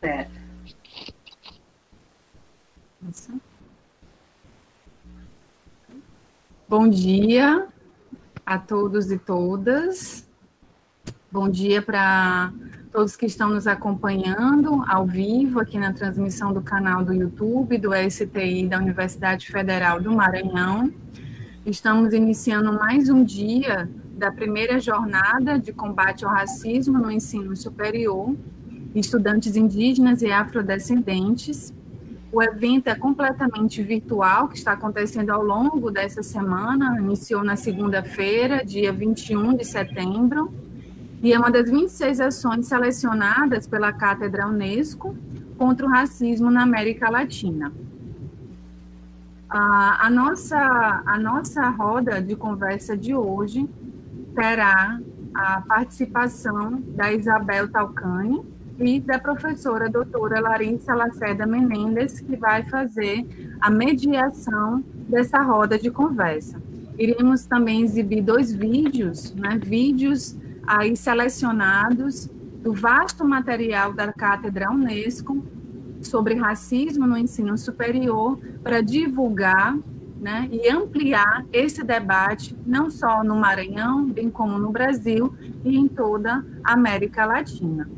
Certo. Bom dia a todos e todas. Bom dia para todos que estão nos acompanhando ao vivo aqui na transmissão do canal do YouTube do STI da Universidade Federal do Maranhão. Estamos iniciando mais um dia da primeira jornada de combate ao racismo no ensino superior, estudantes indígenas e afrodescendentes. O evento é completamente virtual, que está acontecendo ao longo dessa semana, iniciou na segunda-feira, dia 21 de setembro, e é uma das 26 ações selecionadas pela Cátedra Unesco contra o racismo na América Latina. A nossa roda de conversa de hoje terá a participação da Isabel Talcani e da professora doutora Larissa Lacerda Menendez, que vai fazer a mediação dessa roda de conversa. Iremos também exibir 2 vídeos, vídeos aí selecionados do vasto material da Cátedra Unesco sobre racismo no ensino superior para divulgar, e ampliar esse debate, não só no Maranhão, bem como no Brasil e em toda a América Latina.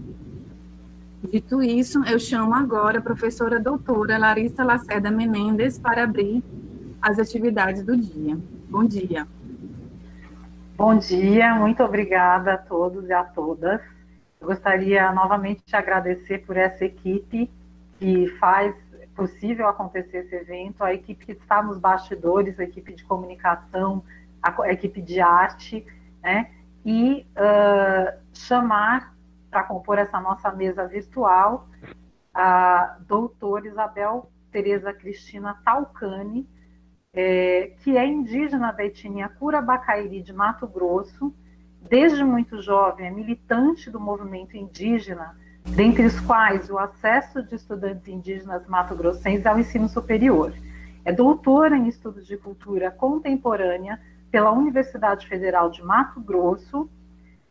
Dito isso, eu chamo agora a professora doutora Larissa Lacerda Menendez para abrir as atividades do dia. Bom dia. Bom dia, muito obrigada a todos e a todas. Eu gostaria novamente de agradecer por essa equipe que faz possível acontecer esse evento, a equipe que está nos bastidores, a equipe de comunicação, a equipe de arte, e chamar para compor essa nossa mesa virtual a doutora Isabel Tereza Cristina Talcani, que é indígena da etnia Curabacairi de Mato Grosso, desde muito jovem é militante do movimento indígena, dentre os quais o acesso de estudantes indígenas mato-grossenses ao ensino superior. É doutora em estudos de cultura contemporânea pela Universidade Federal de Mato Grosso.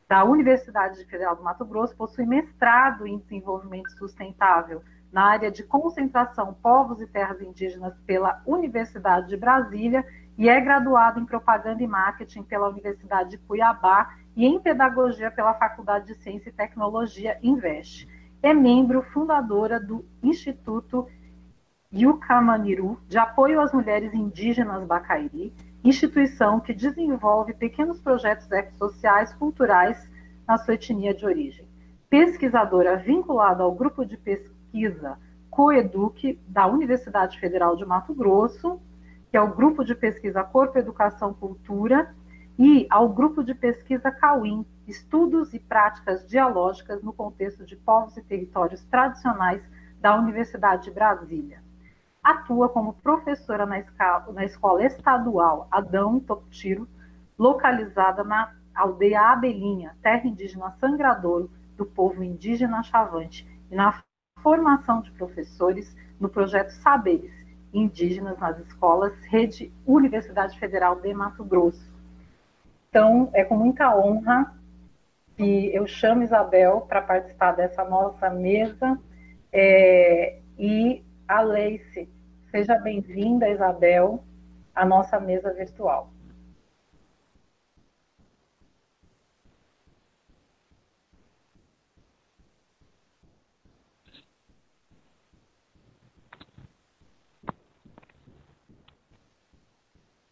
Da Universidade Federal do Mato Grosso, possui mestrado em desenvolvimento sustentável na área de concentração povos e terras indígenas pela Universidade de Brasília e é graduado em propaganda e marketing pela Universidade de Cuiabá e em pedagogia pela Faculdade de Ciência e Tecnologia Invest. É membro fundadora do Instituto Yucamaniru de apoio às mulheres indígenas Bacairi, instituição que desenvolve pequenos projetos ecossociais culturais na sua etnia de origem. Pesquisadora vinculada ao grupo de pesquisa Coeduc da Universidade Federal de Mato Grosso, que é o grupo de pesquisa Corpo, Educação, Cultura, e ao grupo de pesquisa CAUIM, Estudos e Práticas Dialógicas no Contexto de Povos e Territórios Tradicionais da Universidade de Brasília. Atua como professora na Escola Estadual Adão Toptiro, localizada na aldeia Abelhinha, terra indígena Sangradouro, do povo indígena Chavante, e na formação de professores no projeto Saberes Indígenas nas Escolas, Rede Universidade Federal de Mato Grosso. Então, é com muita honra que eu chamo Isabel para participar dessa nossa mesa, e a Leice. Seja bem-vinda, Isabel, à nossa mesa virtual.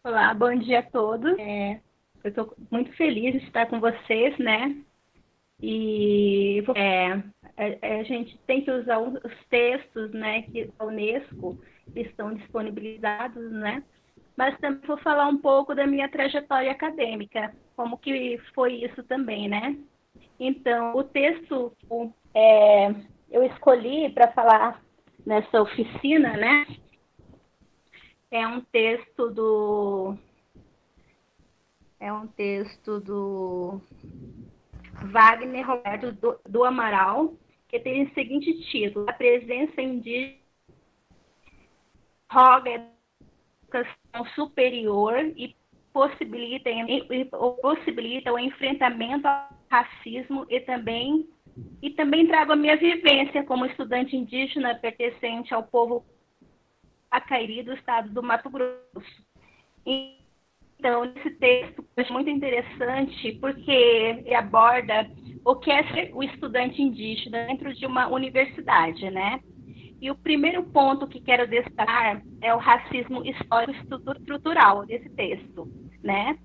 Olá, bom dia a todos. Eu estou muito feliz de estar com vocês, E a gente tem que usar os textos, que a Unesco estão disponibilizados, Mas também vou falar um pouco da minha trajetória acadêmica, como que foi isso também, Então, o texto eu escolhi para falar nessa oficina, É um texto do Wagner Roberto do Amaral, que tem o seguinte título: A presença indígena roga educação superior e possibilita o enfrentamento ao racismo e também E também trago a minha vivência como estudante indígena pertencente ao povo Acairi do estado do Mato Grosso. Então, esse texto eu acho muito interessante porque ele aborda o que é ser o estudante indígena dentro de uma universidade, né? E o primeiro ponto que quero destacar é o racismo histórico-estrutural desse texto, né?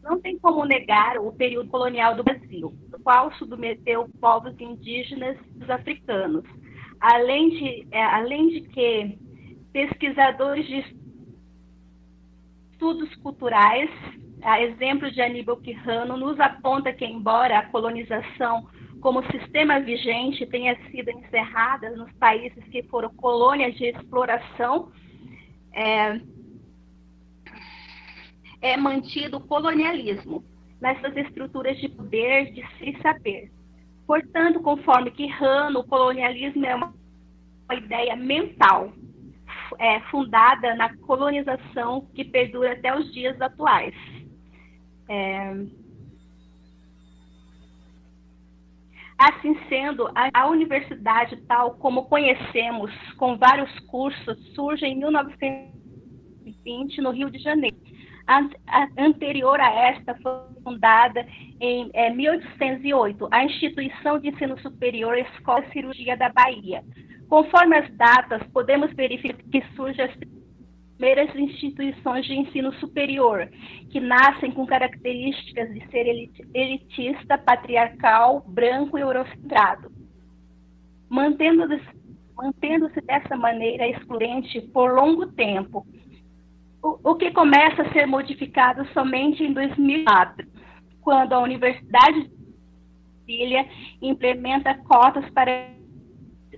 Não tem como negar o período colonial do Brasil, o qual submeteu povos indígenas e os africanos. Além de que pesquisadores de estudos culturais, a exemplo de Aníbal Quijano, nos aponta que, embora a colonização como sistema vigente tenha sido encerrada nos países que foram colônias de exploração, é mantido o colonialismo nessas estruturas de poder, de ser e saber. Portanto, conforme Quijano, o colonialismo é uma ideia mental, fundada na colonização que perdura até os dias atuais. Assim sendo, a universidade, tal como conhecemos, com vários cursos, surge em 1920 no Rio de Janeiro. Anterior a esta, foi fundada em 1808, a Instituição de Ensino Superior Escola de Cirurgia da Bahia. Conforme as datas, podemos verificar que surgem as primeiras instituições de ensino superior, que nascem com características de ser elitista, patriarcal, branco e eurocentrado. Mantendo-se dessa maneira excludente por longo tempo, o que começa a ser modificado somente em 2004, quando a Universidade de Brasília implementa cotas para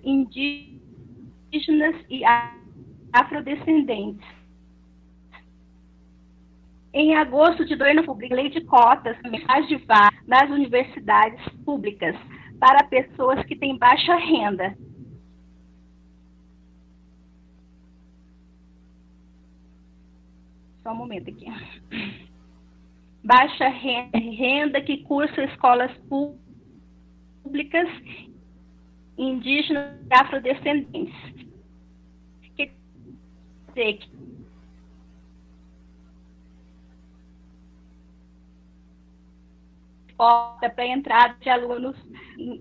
indígenas e afrodescendentes. Em agosto de 2000, publica lei de cotas nas universidades públicas para pessoas que têm baixa renda. Só um momento aqui. Baixa renda que cursa escolas públicas indígenas e afrodescendentes. Quer dizer que cota para a entrada de alunos no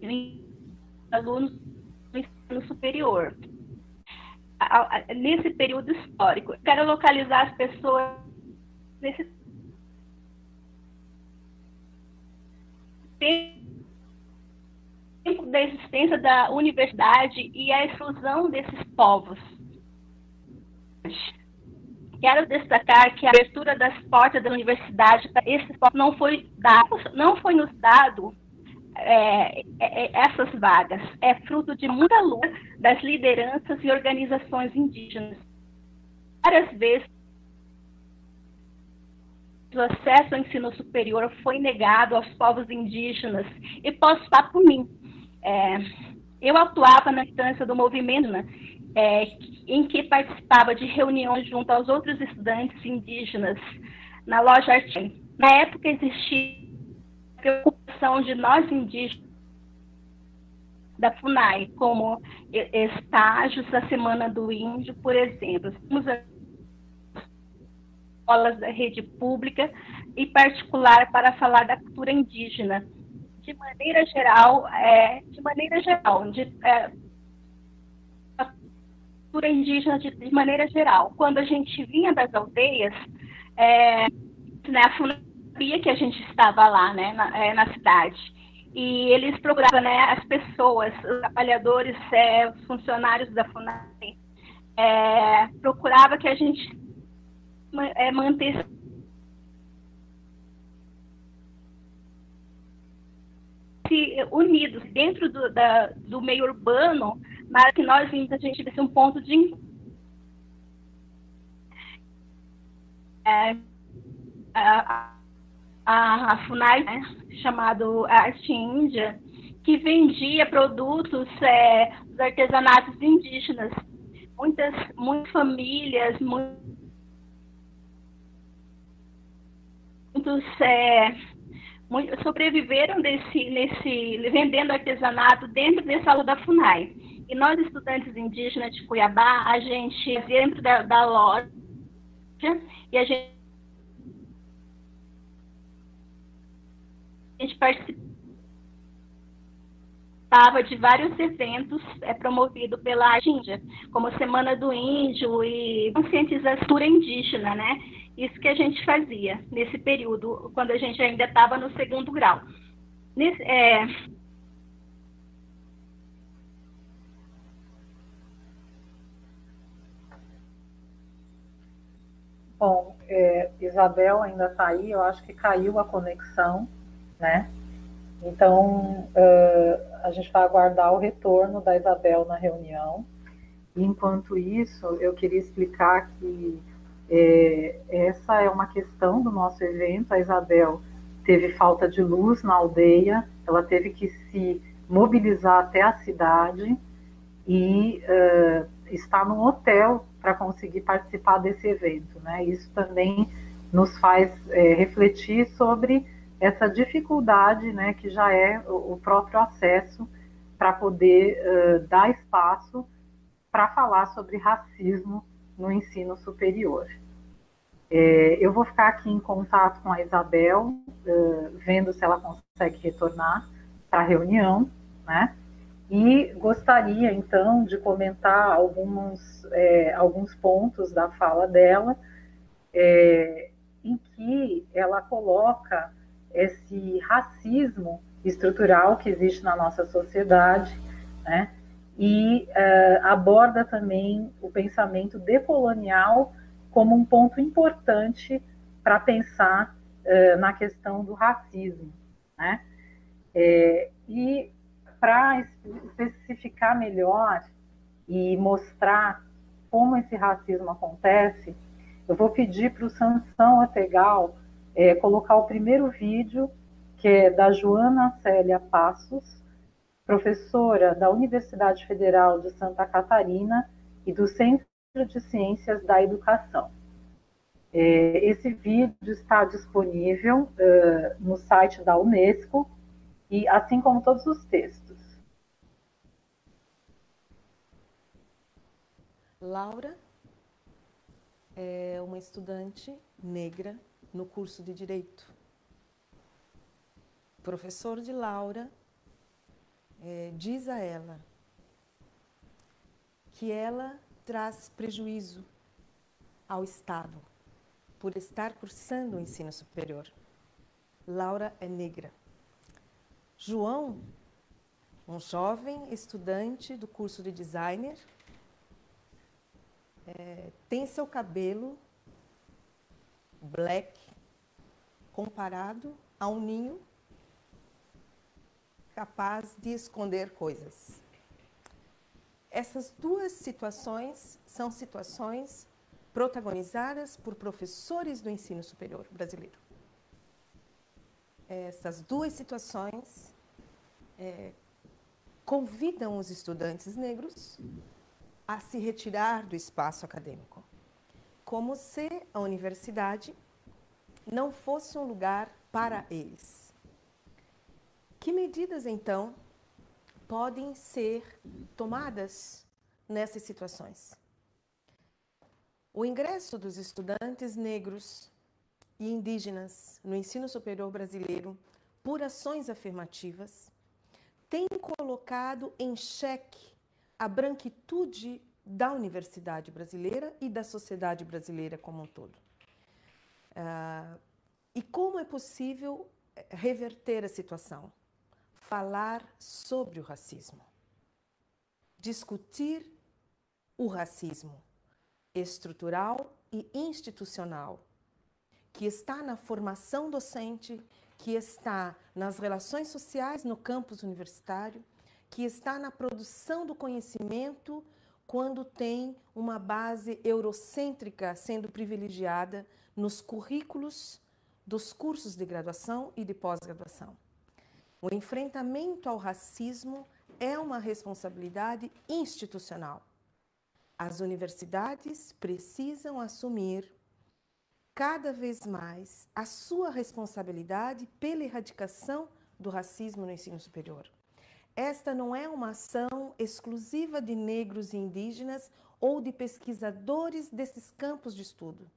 ensino superior. Nesse período histórico, eu quero localizar as pessoas nesse tempo da existência da universidade e a exclusão desses povos. Quero destacar que a abertura das portas da universidade para esses povos não foi nos dado essas vagas. É fruto de muita luta das lideranças e organizações indígenas. Várias vezes o acesso ao ensino superior foi negado aos povos indígenas. E posso falar por mim. Eu atuava na militância do movimento, em que participava de reuniões junto aos outros estudantes indígenas na loja Arte. Na época existia a preocupação de nós indígenas da FUNAI, como estágios da Semana do Índio, por exemplo. Temos as escolas da rede pública e particular para falar da cultura indígena. De maneira geral, a cultura indígena de maneira geral. Quando a gente vinha das aldeias, a FUNAI sabia que a gente estava lá, na cidade. E eles procuravam, as pessoas, os trabalhadores, os funcionários da FUNAI, procurava que a gente mantesse unidos dentro do meio urbano, mas que a gente tivesse um ponto de a FUNAI, chamado Arte Índia, que vendia produtos dos artesanatos indígenas. Muitas famílias, muitos sobreviveram vendendo artesanato dentro dessa aula da FUNAI. E nós, estudantes indígenas de Cuiabá, a gente dentro da loja e a gente participava de vários eventos promovidos pela Índia, como Semana do Índio e conscientização indígena, né? Isso que a gente fazia nesse período, quando a gente ainda estava no segundo grau. Bom, Isabel ainda está aí, eu acho que caiu a conexão, né? Então, a gente vai aguardar o retorno da Isabel na reunião. E, enquanto isso, eu queria explicar que essa é uma questão do nosso evento. A Isabel teve falta de luz na aldeia, ela teve que se mobilizar até a cidade e está num hotel para conseguir participar desse evento, né? Isso também nos faz refletir sobre essa dificuldade, né, que já é o próprio acesso para poder dar espaço para falar sobre racismo no ensino superior. Eu vou ficar aqui em contato com a Isabel, vendo se ela consegue retornar para a reunião, né? E gostaria, então, de comentar alguns pontos da fala dela, em que ela coloca esse racismo estrutural que existe na nossa sociedade, né? E aborda também o pensamento decolonial como um ponto importante para pensar na questão do racismo, né? E para especificar melhor e mostrar como esse racismo acontece, eu vou pedir para o Sansão Ategal colocar o primeiro vídeo, que é da Joana Célia Passos, professora da Universidade Federal de Santa Catarina e do Centro de Ciências da Educação. Esse vídeo está disponível no site da Unesco, e assim como todos os textos. Laura é uma estudante negra no curso de Direito. O professor de Laura diz a ela que ela traz prejuízo ao Estado por estar cursando o ensino superior. Laura é negra. João, um jovem estudante do curso de designer, tem seu cabelo black comparado a um ninho capaz de esconder coisas. Essas duas situações são situações protagonizadas por professores do ensino superior brasileiro. Essas duas situações convidam os estudantes negros a se retirar do espaço acadêmico, como se a universidade não fosse um lugar para eles. Que medidas, então, podem ser tomadas nessas situações? O ingresso dos estudantes negros e indígenas no ensino superior brasileiro por ações afirmativas tem colocado em xeque a branquitude da universidade brasileira e da sociedade brasileira como um todo. E como é possível reverter a situação? Falar sobre o racismo. Discutir o racismo estrutural e institucional, que está na formação docente, que está nas relações sociais no campus universitário, que está na produção do conhecimento quando tem uma base eurocêntrica sendo privilegiada nos currículos dos cursos de graduação e de pós-graduação. O enfrentamento ao racismo é uma responsabilidade institucional. As universidades precisam assumir cada vez mais a sua responsabilidade pela erradicação do racismo no ensino superior. Esta não é uma ação exclusiva de negros e indígenas ou de pesquisadores desses campos de estudo,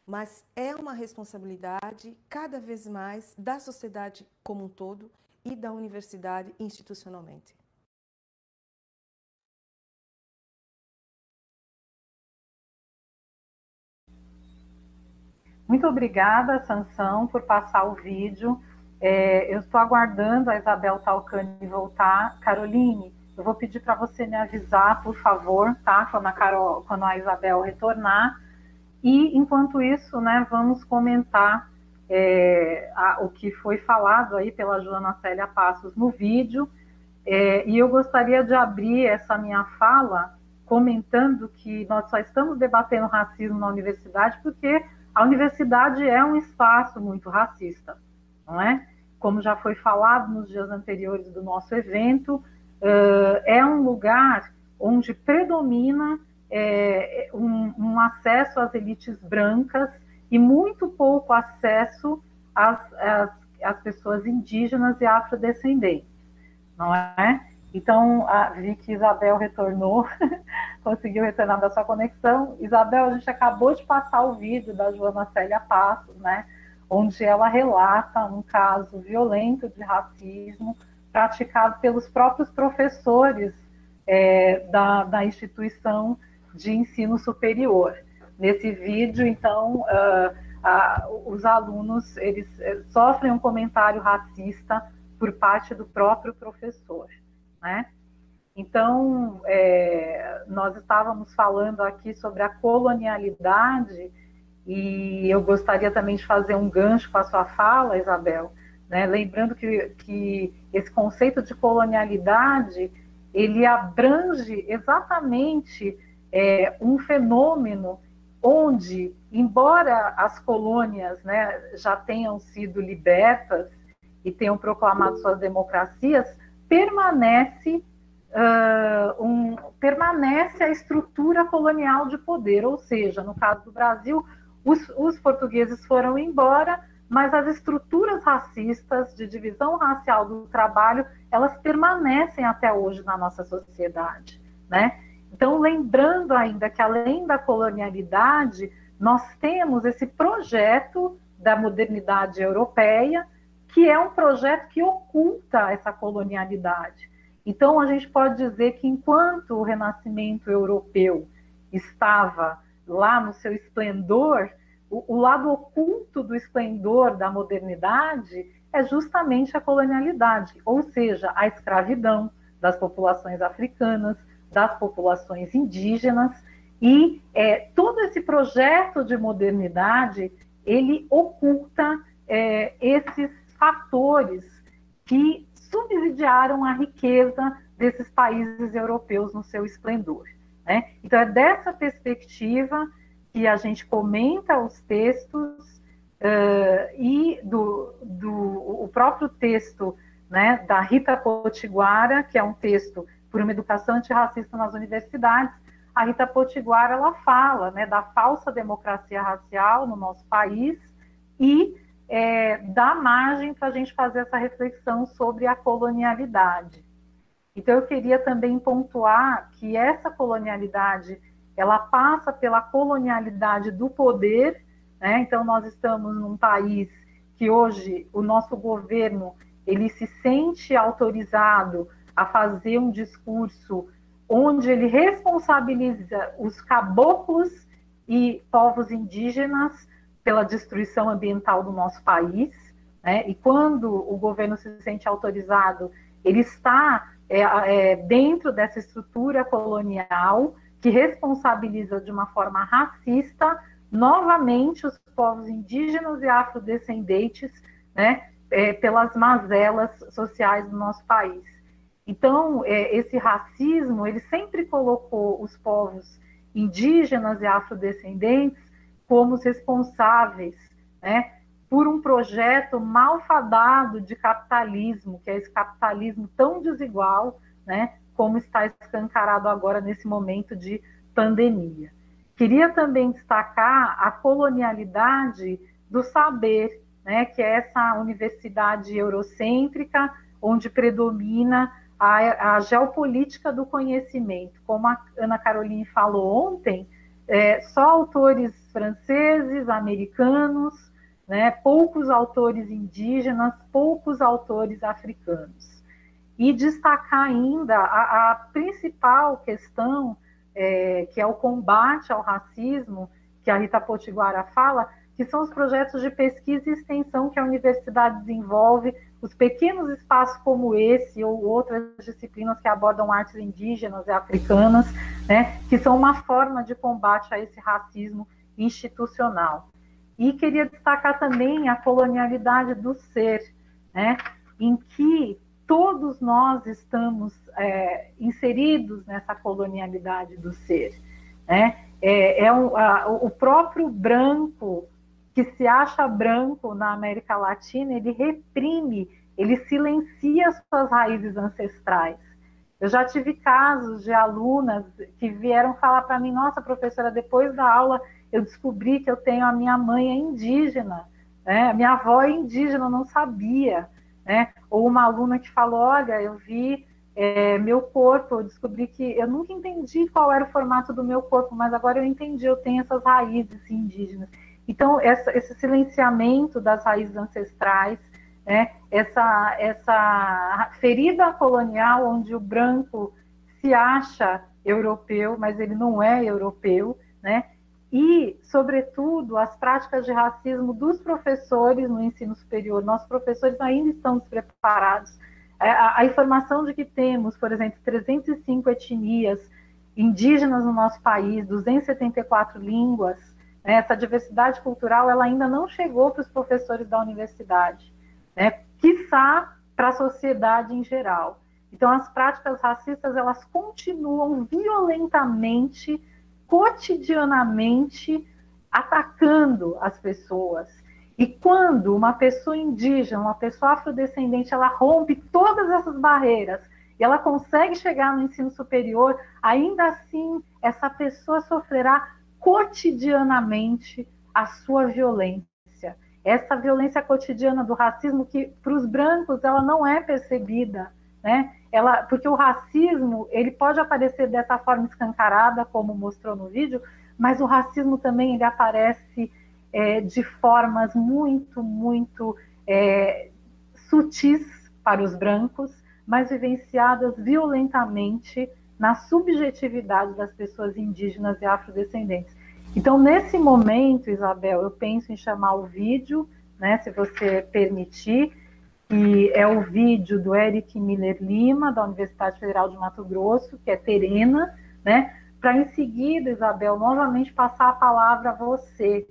mas é uma responsabilidade cada vez mais da sociedade como um todo e da universidade institucionalmente. Muito obrigada, Sansão, por passar o vídeo. Eu estou aguardando a Isabel Talcani voltar. Caroline, eu vou pedir para você me avisar, por favor, tá? Quando a Isabel retornar. E, enquanto isso, né, vamos comentar o que foi falado aí pela Joana Célia Passos no vídeo. E eu gostaria de abrir essa minha fala comentando que nós só estamos debatendo racismo na universidade porque a universidade é um espaço muito racista, não é? Como já foi falado nos dias anteriores do nosso evento, é um lugar onde predomina um acesso às elites brancas e muito pouco acesso às pessoas indígenas e afrodescendentes, não é? Então, vi que Isabel retornou, conseguiu retornar da sua conexão. Isabel, a gente acabou de passar o vídeo da Joana Célia Passos, né, onde ela relata um caso violento de racismo praticado pelos próprios professores da instituição de ensino superior. Nesse vídeo, então, os alunos eles sofrem um comentário racista por parte do próprio professor, né? Então, nós estávamos falando aqui sobre a colonialidade e eu gostaria também de fazer um gancho com a sua fala, Isabel, né? Lembrando que esse conceito de colonialidade, ele abrange exatamente um fenômeno onde, embora as colônias, né, já tenham sido libertas e tenham proclamado suas democracias, permanece a estrutura colonial de poder, ou seja, no caso do Brasil, os portugueses foram embora, mas as estruturas racistas de divisão racial do trabalho, elas permanecem até hoje na nossa sociedade, né? Então, lembrando ainda que além da colonialidade, nós temos esse projeto da modernidade europeia, que é um projeto que oculta essa colonialidade. Então, a gente pode dizer que enquanto o Renascimento europeu estava lá no seu esplendor, o lado oculto do esplendor da modernidade é justamente a colonialidade, ou seja, a escravidão das populações africanas, das populações indígenas, e todo esse projeto de modernidade, ele oculta esses fatores que subsidiaram a riqueza desses países europeus no seu esplendor, né? Então, é dessa perspectiva que a gente comenta os textos e o próprio texto, né, da Rita Potiguara, que é um texto por uma educação antirracista nas universidades. A Rita Potiguara, ela fala, né, da falsa democracia racial no nosso país e dá margem para a gente fazer essa reflexão sobre a colonialidade. Então, eu queria também pontuar que essa colonialidade, ela passa pela colonialidade do poder, né? Então, nós estamos num país que hoje o nosso governo, ele se sente autorizado a fazer um discurso onde ele responsabiliza os caboclos e povos indígenas pela destruição ambiental do nosso país, né? E quando o governo se sente autorizado, ele está dentro dessa estrutura colonial que responsabiliza de uma forma racista novamente os povos indígenas e afrodescendentes, né, pelas mazelas sociais do nosso país. Então, esse racismo, ele sempre colocou os povos indígenas e afrodescendentes como os responsáveis, né, por um projeto malfadado de capitalismo, que é esse capitalismo tão desigual, né, como está escancarado agora nesse momento de pandemia. Queria também destacar a colonialidade do saber, né, que é essa universidade eurocêntrica, onde predomina a geopolítica do conhecimento. Como a Ana Caroline falou ontem, só autores franceses, americanos, né, poucos autores indígenas, poucos autores africanos. E destacar ainda a principal questão, que é o combate ao racismo, que a Rita Potiguara fala, que são os projetos de pesquisa e extensão que a universidade desenvolve, os pequenos espaços como esse ou outras disciplinas que abordam artes indígenas e africanas, né, que são uma forma de combate a esse racismo institucional. E queria destacar também a colonialidade do ser, né, em que todos nós estamos inseridos nessa colonialidade do ser, né? O próprio branco, que se acha branco na América Latina, ele reprime, ele silencia suas raízes ancestrais. Eu já tive casos de alunas que vieram falar para mim: nossa, professora, depois da aula eu descobri que eu tenho a minha mãe é indígena, né? A minha avó é indígena, eu não sabia, né? Ou uma aluna que falou: olha, eu vi meu corpo, eu descobri que eu nunca entendi qual era o formato do meu corpo, mas agora eu entendi, eu tenho essas raízes indígenas. Então, esse silenciamento das raízes ancestrais, né, essa ferida colonial onde o branco se acha europeu, mas ele não é europeu, né? E, sobretudo, as práticas de racismo dos professores no ensino superior. Nossos professores ainda estão despreparados. A informação de que temos, por exemplo, 305 etnias indígenas no nosso país, 274 línguas, né, essa diversidade cultural, ela ainda não chegou para os professores da universidade, né, quiçá para a sociedade em geral. Então, as práticas racistas, elas continuam violentamente, cotidianamente, atacando as pessoas. E quando uma pessoa indígena, uma pessoa afrodescendente, ela rompe todas essas barreiras e ela consegue chegar no ensino superior, ainda assim, essa pessoa sofrerá cotidianamente a sua violência. Essa violência cotidiana do racismo, que para os brancos ela não é percebida, né? Porque o racismo, ele pode aparecer dessa forma escancarada, como mostrou no vídeo, mas o racismo também ele aparece de formas muito, muito sutis para os brancos, mas vivenciadas violentamente na subjetividade das pessoas indígenas e afrodescendentes. Então, nesse momento, Isabel, eu penso em chamar o vídeo, né, se você permitir, que é o vídeo do Eric Miller Lima, da Universidade Federal de Mato Grosso, que é Terena, né, para em seguida, Isabel, novamente passar a palavra a você,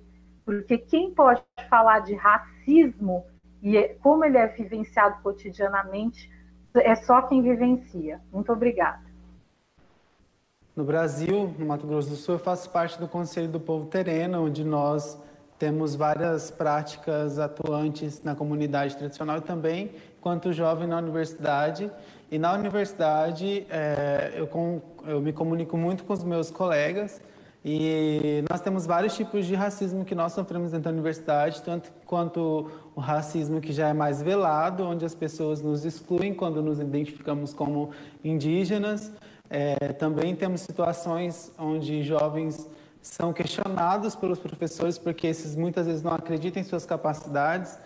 porque quem pode falar de racismo e como ele é vivenciado cotidianamente é só quem vivencia. Muito obrigada. No Brasil, no Mato Grosso do Sul, eu faço parte do Conselho do Povo Terena, onde nós temos várias práticas atuantes na comunidade tradicional e também, enquanto jovem, na universidade. E na universidade, eu me comunico muito com os meus colegas e nós temos vários tipos de racismo que nós sofremos dentro da universidade, tanto quanto o racismo que já é mais velado, onde as pessoas nos excluem quando nos identificamos como indígenas. Também temos situações onde jovens são questionados pelos professores porque esses muitas vezes não acreditam em suas capacidades,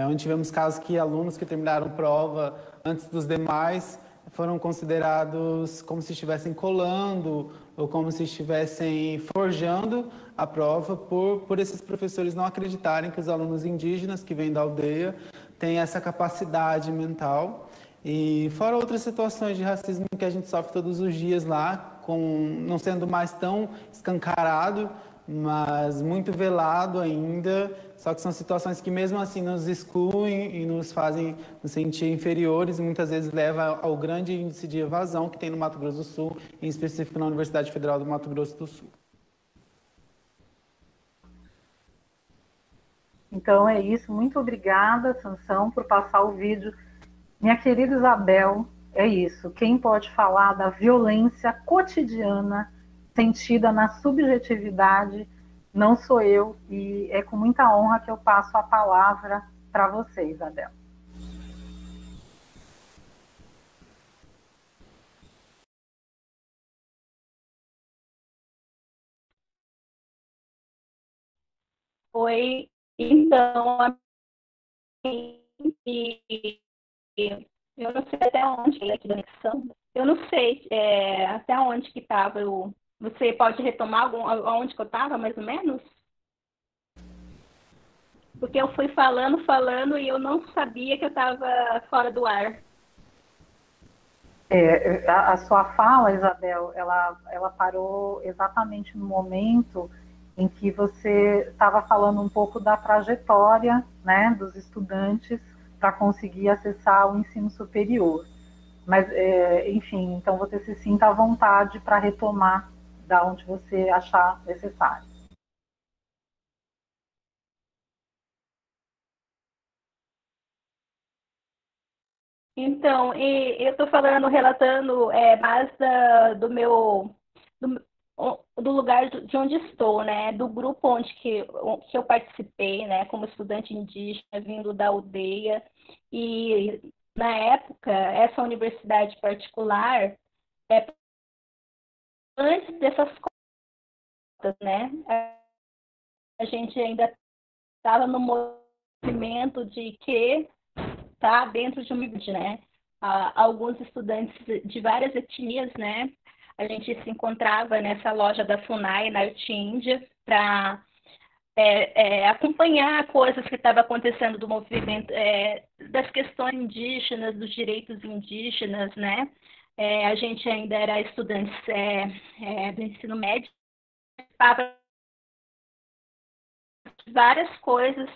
onde tivemos casos que alunos que terminaram prova antes dos demais foram considerados como se estivessem colando ou como se estivessem forjando a prova por esses professores não acreditarem que os alunos indígenas que vêm da aldeia têm essa capacidade mental. E fora outras situações de racismo que a gente sofre todos os dias lá, não sendo mais tão escancarado, mas muito velado ainda, só que são situações que mesmo assim nos excluem e nos fazem nos sentir inferiores e muitas vezes leva ao grande índice de evasão que tem no Mato Grosso do Sul, em específico na Universidade Federal do Mato Grosso do Sul. Então é isso, muito obrigada, Sansão, por passar o vídeo. Minha querida Isabel, é isso. Quem pode falar da violência cotidiana sentida na subjetividade, não sou eu, e é com muita honra que eu passo a palavra para vocês, Adel. Oi, então, eu não sei até onde aqui da conexão. Eu não sei até onde que estava. Você pode retomar aonde que eu estava, mais ou menos? Porque eu fui falando e eu não sabia que eu estava fora do ar. A sua fala, Isabel, ela parou exatamente no momento em que você estava falando um pouco da trajetória, né, dos estudantes para conseguir acessar o ensino superior. Mas, enfim, então você se sinta à vontade para retomar da onde você achar necessário. Então, eu estou relatando mais do lugar de onde estou, né? Do grupo que eu participei, né? Como estudante indígena vindo da aldeia. E na época, essa universidade particular, antes dessas cotas, né? A gente ainda estava no movimento de que tá dentro de uma IBD, né? Alguns estudantes de várias etnias, né? A gente se encontrava nessa loja da FUNAI, na Arte Índia, para acompanhar coisas que estavam acontecendo do movimento, das questões indígenas, dos direitos indígenas, né? A gente ainda era estudantes do ensino médio, estava várias coisas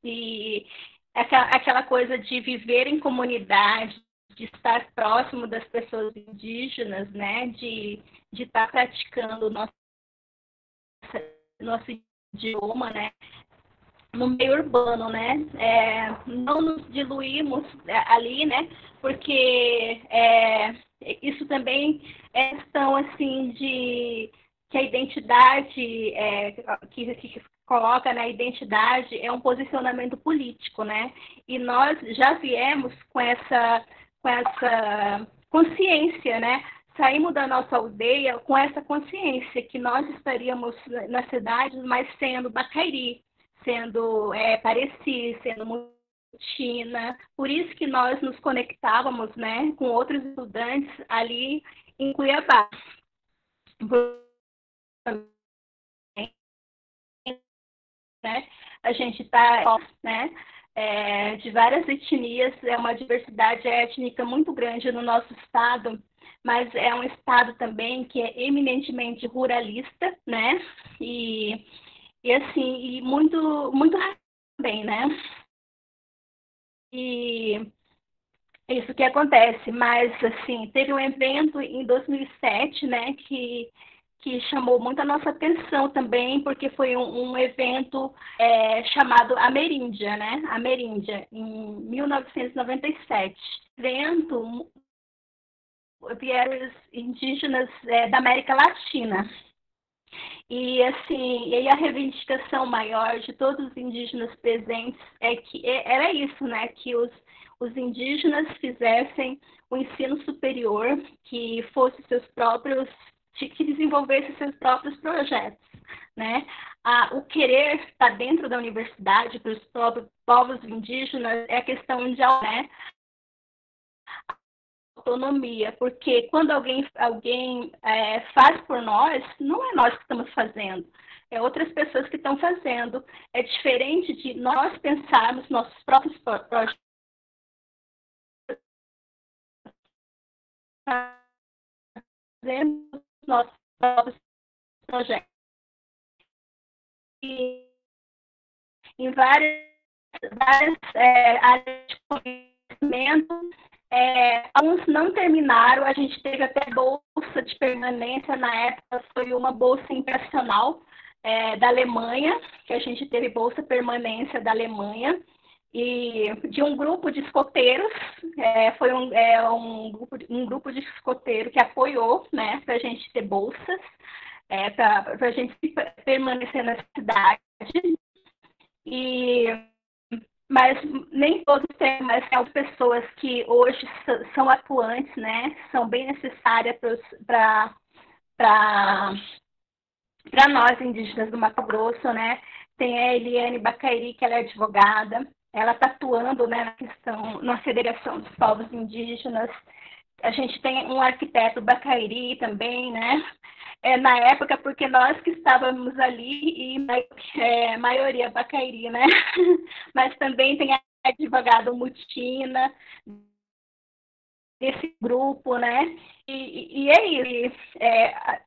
e aquela coisa de viver em comunidade, de estar próximo das pessoas indígenas, né? De estar praticando o nosso idioma, né? No meio urbano, né? Não nos diluímos ali, né? Porque isso também é questão assim de que a identidade que coloca na identidade é um posicionamento político, né? E nós já viemos com essa consciência, né? Saímos da nossa aldeia com essa consciência que nós estaríamos nas cidades, mas sendo Bacairi, sendo Pareci, sendo Mutina. Por isso que nós nos conectávamos, né, com outros estudantes ali em Cuiabá. Né? A gente está, né, de várias etnias, é uma diversidade étnica muito grande no nosso estado, mas é um estado também que é eminentemente ruralista, né? E assim, e muito, muito bem, né? E isso que acontece, mas assim, teve um evento em 2007, né, que chamou muito a nossa atenção também, porque foi um evento chamado Ameríndia, né? Ameríndia, em 1997. Evento vieram indígenas da América Latina. E assim, e aí a reivindicação maior de todos os indígenas presentes é que era isso, né? Que os indígenas fizessem o ensino superior, que fosse seus próprios, que desenvolvesse seus próprios projetos, né? O querer estar dentro da universidade para os próprios povos indígenas é a questão de, né, autonomia, porque quando alguém faz por nós, não é nós que estamos fazendo, é outras pessoas que estão fazendo. É diferente de nós pensarmos nossos próprios projetos, fazendo nossos próprios projetos. E em várias áreas de conhecimento, alguns não terminaram, a gente teve até bolsa de permanência, na época foi uma bolsa internacional da Alemanha, que a gente teve bolsa permanência da Alemanha, e de um grupo de escoteiros, foi um grupo de escoteiro que apoiou, né, para a gente ter bolsas, para a gente permanecer na cidade, mas nem todos têm, mas tem algumas pessoas que hoje são atuantes, né, são bem necessárias para nós indígenas do Mato Grosso, né? Tem a Eliane Bacairi, que ela é advogada, ela está atuando, né, na questão, na Federação dos Povos Indígenas. A gente tem um arquiteto Bacairi também, né? Na época, porque nós que estávamos ali, e maioria Bacairi, né? Mas também tem a advogada Mutina, desse grupo, né? E é isso.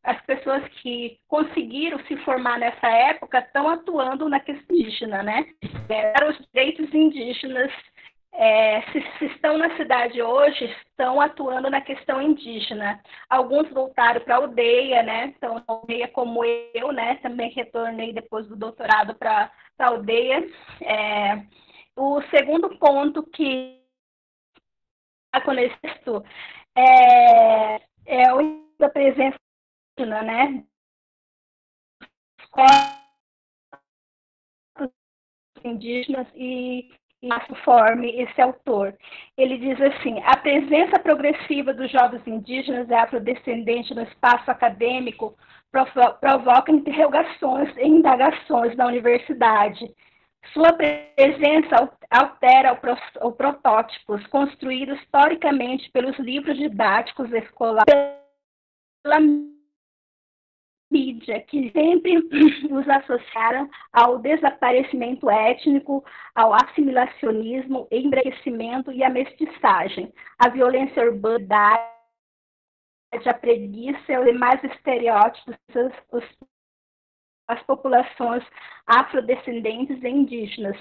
As pessoas que conseguiram se formar nessa época estão atuando na questão indígena, né? Para os direitos indígenas, se estão na cidade hoje, estão atuando na questão indígena. Alguns voltaram para a aldeia, né? Então, aldeia como eu, né? Também retornei depois do doutorado para a aldeia. O segundo ponto que com esse texto a presença, né, indígenas e conforme esse autor. Ele diz assim: a presença progressiva dos jovens indígenas e afrodescendentes no espaço acadêmico provoca interrogações e indagações na universidade. Sua presença altera os protótipos construídos historicamente pelos livros didáticos escolares, pela mídia, que sempre os associaram ao desaparecimento étnico, ao assimilacionismo, embranquecimento e à mestiçagem, à violência urbana, a preguiça e os demais estereótipos as populações afrodescendentes e indígenas.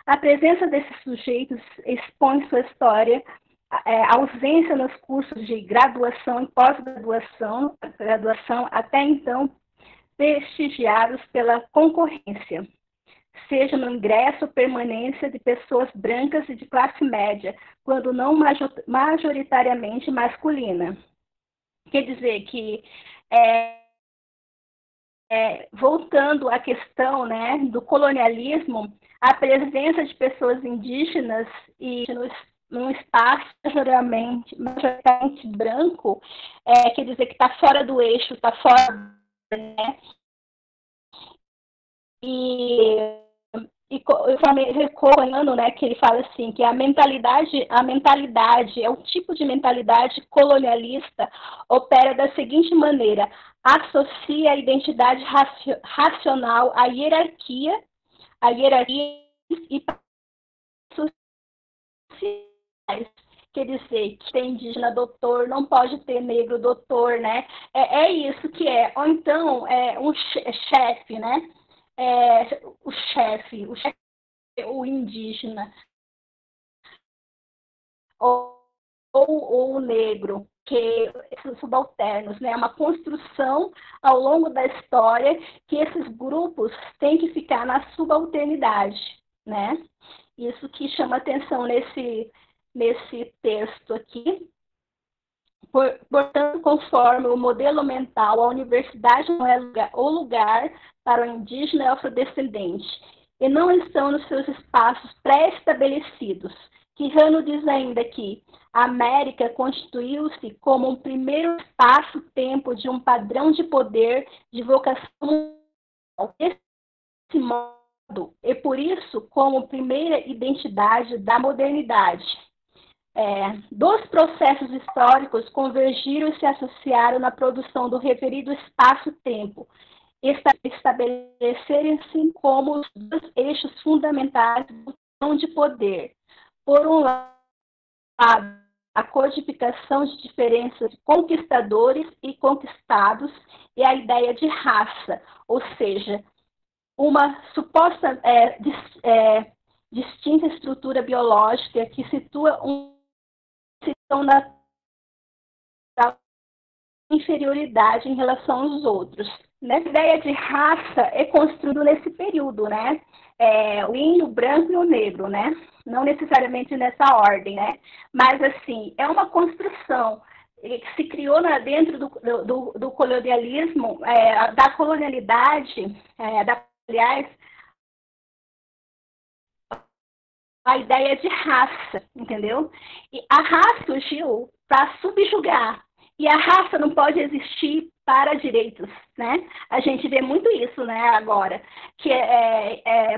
A presença desses sujeitos expõe sua história, a ausência nos cursos de graduação e pós-graduação, até então prestigiados pela concorrência, seja no ingresso ou permanência de pessoas brancas e de classe média, quando não majoritariamente masculina. Quer dizer que voltando à questão, né, do colonialismo, a presença de pessoas indígenas e num espaço majoritariamente branco, quer dizer que está fora do eixo, está fora, né? E recorrendo, né, que ele fala assim, que a mentalidade é o tipo de mentalidade colonialista opera da seguinte maneira: associa a identidade racional à hierarquia e sociais. Quer dizer, que tem indígena doutor, não pode ter negro doutor, né? Isso que é. Ou então, um chefe, né? O chefe, o indígena, ou o negro, que são subalternos, né? É uma construção ao longo da história que esses grupos têm que ficar na subalternidade, né? Isso que chama atenção nesse texto aqui. Portanto, conforme o modelo mental, a universidade não é o lugar para o indígena e afrodescendente, e não estão nos seus espaços pré-estabelecidos. Quijano diz ainda que a América constituiu-se como um primeiro espaço-tempo de um padrão de poder, de vocação desse modo, e por isso como primeira identidade da modernidade. Dos processos históricos convergiram e se associaram na produção do referido espaço-tempo, estabelecerem-se como os dois eixos fundamentais de poder. Por um lado, a codificação de diferenças de conquistadores e conquistados e a ideia de raça, ou seja, uma suposta distinta estrutura biológica que situa natural inferioridade em relação aos outros. Nessa ideia de raça é construído nesse período, né? O índio, o branco e o negro, né? Não necessariamente nessa ordem, né? Mas, assim, é uma construção que se criou dentro do colonialismo, da colonialidade, aliás, a ideia de raça, entendeu? E a raça surgiu para subjugar. E a raça não pode existir para direitos, né? A gente vê muito isso, né, agora. Que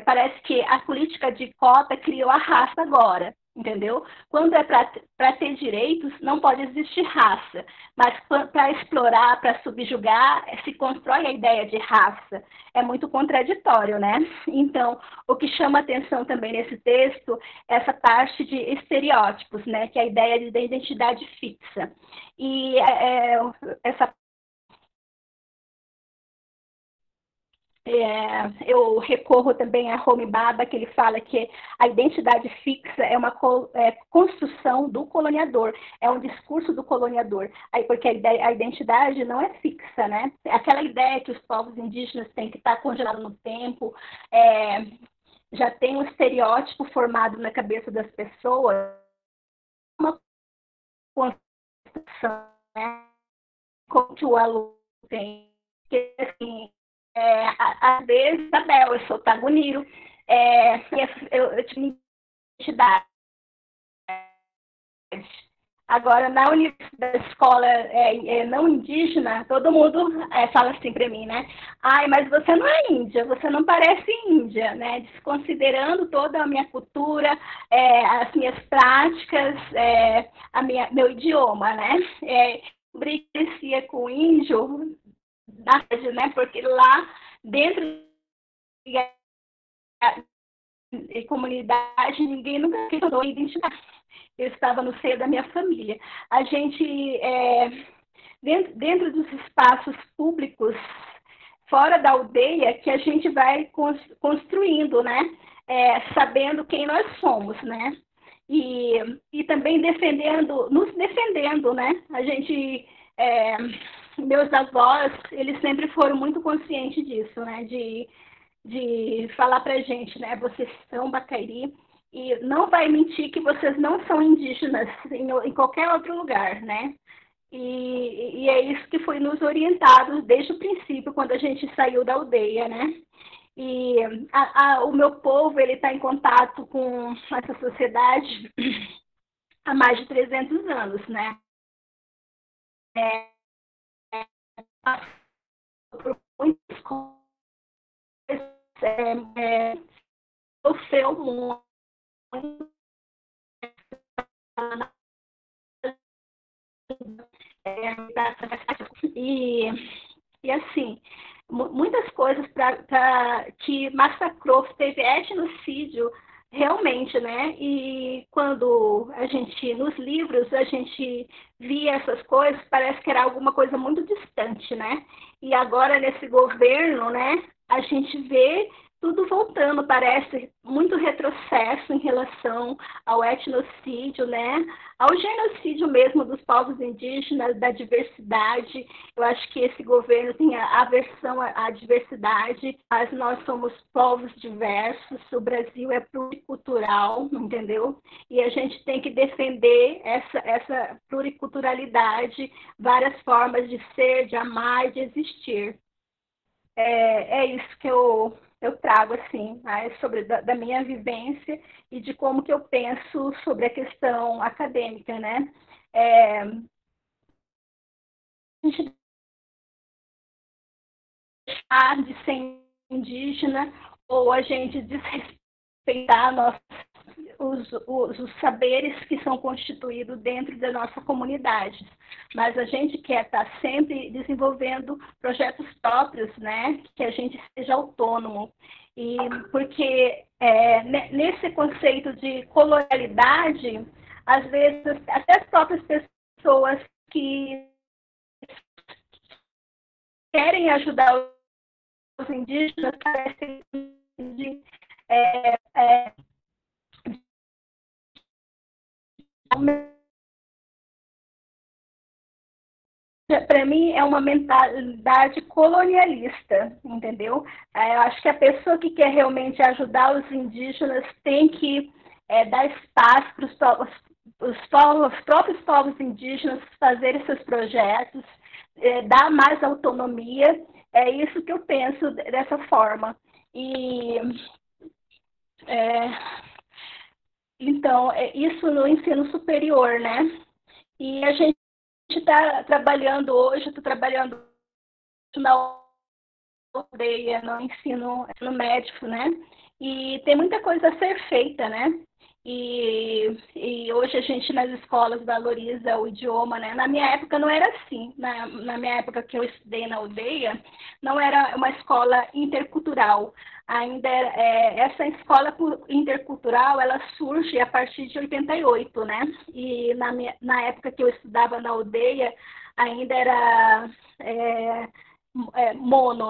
parece que a política de cota criou a raça agora, entendeu? Quando é para ter direitos, não pode existir raça. Mas para explorar, para subjugar, se constrói a ideia de raça. É muito contraditório, né? Então, o que chama atenção também nesse texto é essa parte de estereótipos, né? Que é a ideia da identidade fixa. E essa eu recorro também a Homi Bhabha, que ele fala que a identidade fixa é uma construção do coloniador, é um discurso do coloniador, porque a identidade não é fixa, né? Aquela ideia que os povos indígenas têm que estar congelado no tempo, já tem um estereótipo formado na cabeça das pessoas, uma construção, né? Como que o aluno tem, que assim, às vezes, Isabel, eu sou Taguniro, eu tinha identidade. Agora, na universidade, escola não indígena, todo mundo fala assim para mim, né? Ai, mas você não é índia, você não parece índia, né? Desconsiderando toda a minha cultura, as minhas práticas, meu idioma, né? Brincadeira com o índio, né? Porque lá dentro da comunidade ninguém nunca questionou identidade. Eu estava no seio da minha família. A gente, dentro dos espaços públicos, fora da aldeia, que a gente vai construindo, né? Sabendo quem nós somos, né? E também nos defendendo, né? A gente, meus avós, eles sempre foram muito conscientes disso, né? De falar pra gente, né? Vocês são Bacairi e não vai mentir que vocês não são indígenas em qualquer outro lugar, né? E é isso que foi nos orientado desde o princípio, quando a gente saiu da aldeia, né? E o meu povo, ele está em contato com essa sociedade há mais de 300 anos, né? Por muitas coisas, sofreu muito. E assim, muitas coisas que massacrou, teve etnocídio realmente, né? E quando a gente, nos livros, a gente via essas coisas, parece que era alguma coisa muito distante, né? E agora, nesse governo, né, a gente vê tudo voltando, parece muito retrocesso em relação ao etnocídio, né? Ao genocídio mesmo dos povos indígenas, da diversidade. Eu acho que esse governo tem aversão à diversidade, mas nós somos povos diversos, o Brasil é pluricultural, entendeu? E a gente tem que defender essa pluriculturalidade, várias formas de ser, de amar, de existir. É isso que eu trago, assim, sobre da minha vivência e de como que eu penso sobre a questão acadêmica, né? A gente deixar de ser indígena ou a gente desrespeitar os saberes que são constituídos dentro da nossa comunidade. Mas a gente quer estar sempre desenvolvendo projetos próprios, né? Que a gente seja autônomo. E porque nesse conceito de colonialidade, às vezes até as próprias pessoas que querem ajudar os indígenas parecem de para mim, é uma mentalidade colonialista, entendeu? Eu acho que a pessoa que quer realmente ajudar os indígenas tem que dar espaço para os próprios povos indígenas fazerem seus projetos, dar mais autonomia. É isso que eu penso dessa forma. E, então, isso no ensino superior, né? E a gente está trabalhando hoje, estou trabalhando na aldeia, no ensino médico, né? E tem muita coisa a ser feita, né? E hoje a gente nas escolas valoriza o idioma, né? Na minha época não era assim. Na minha época que eu estudei na aldeia, não era uma escola intercultural. Ainda essa escola intercultural, ela surge a partir de 88, né? E na época que eu estudava na aldeia, ainda era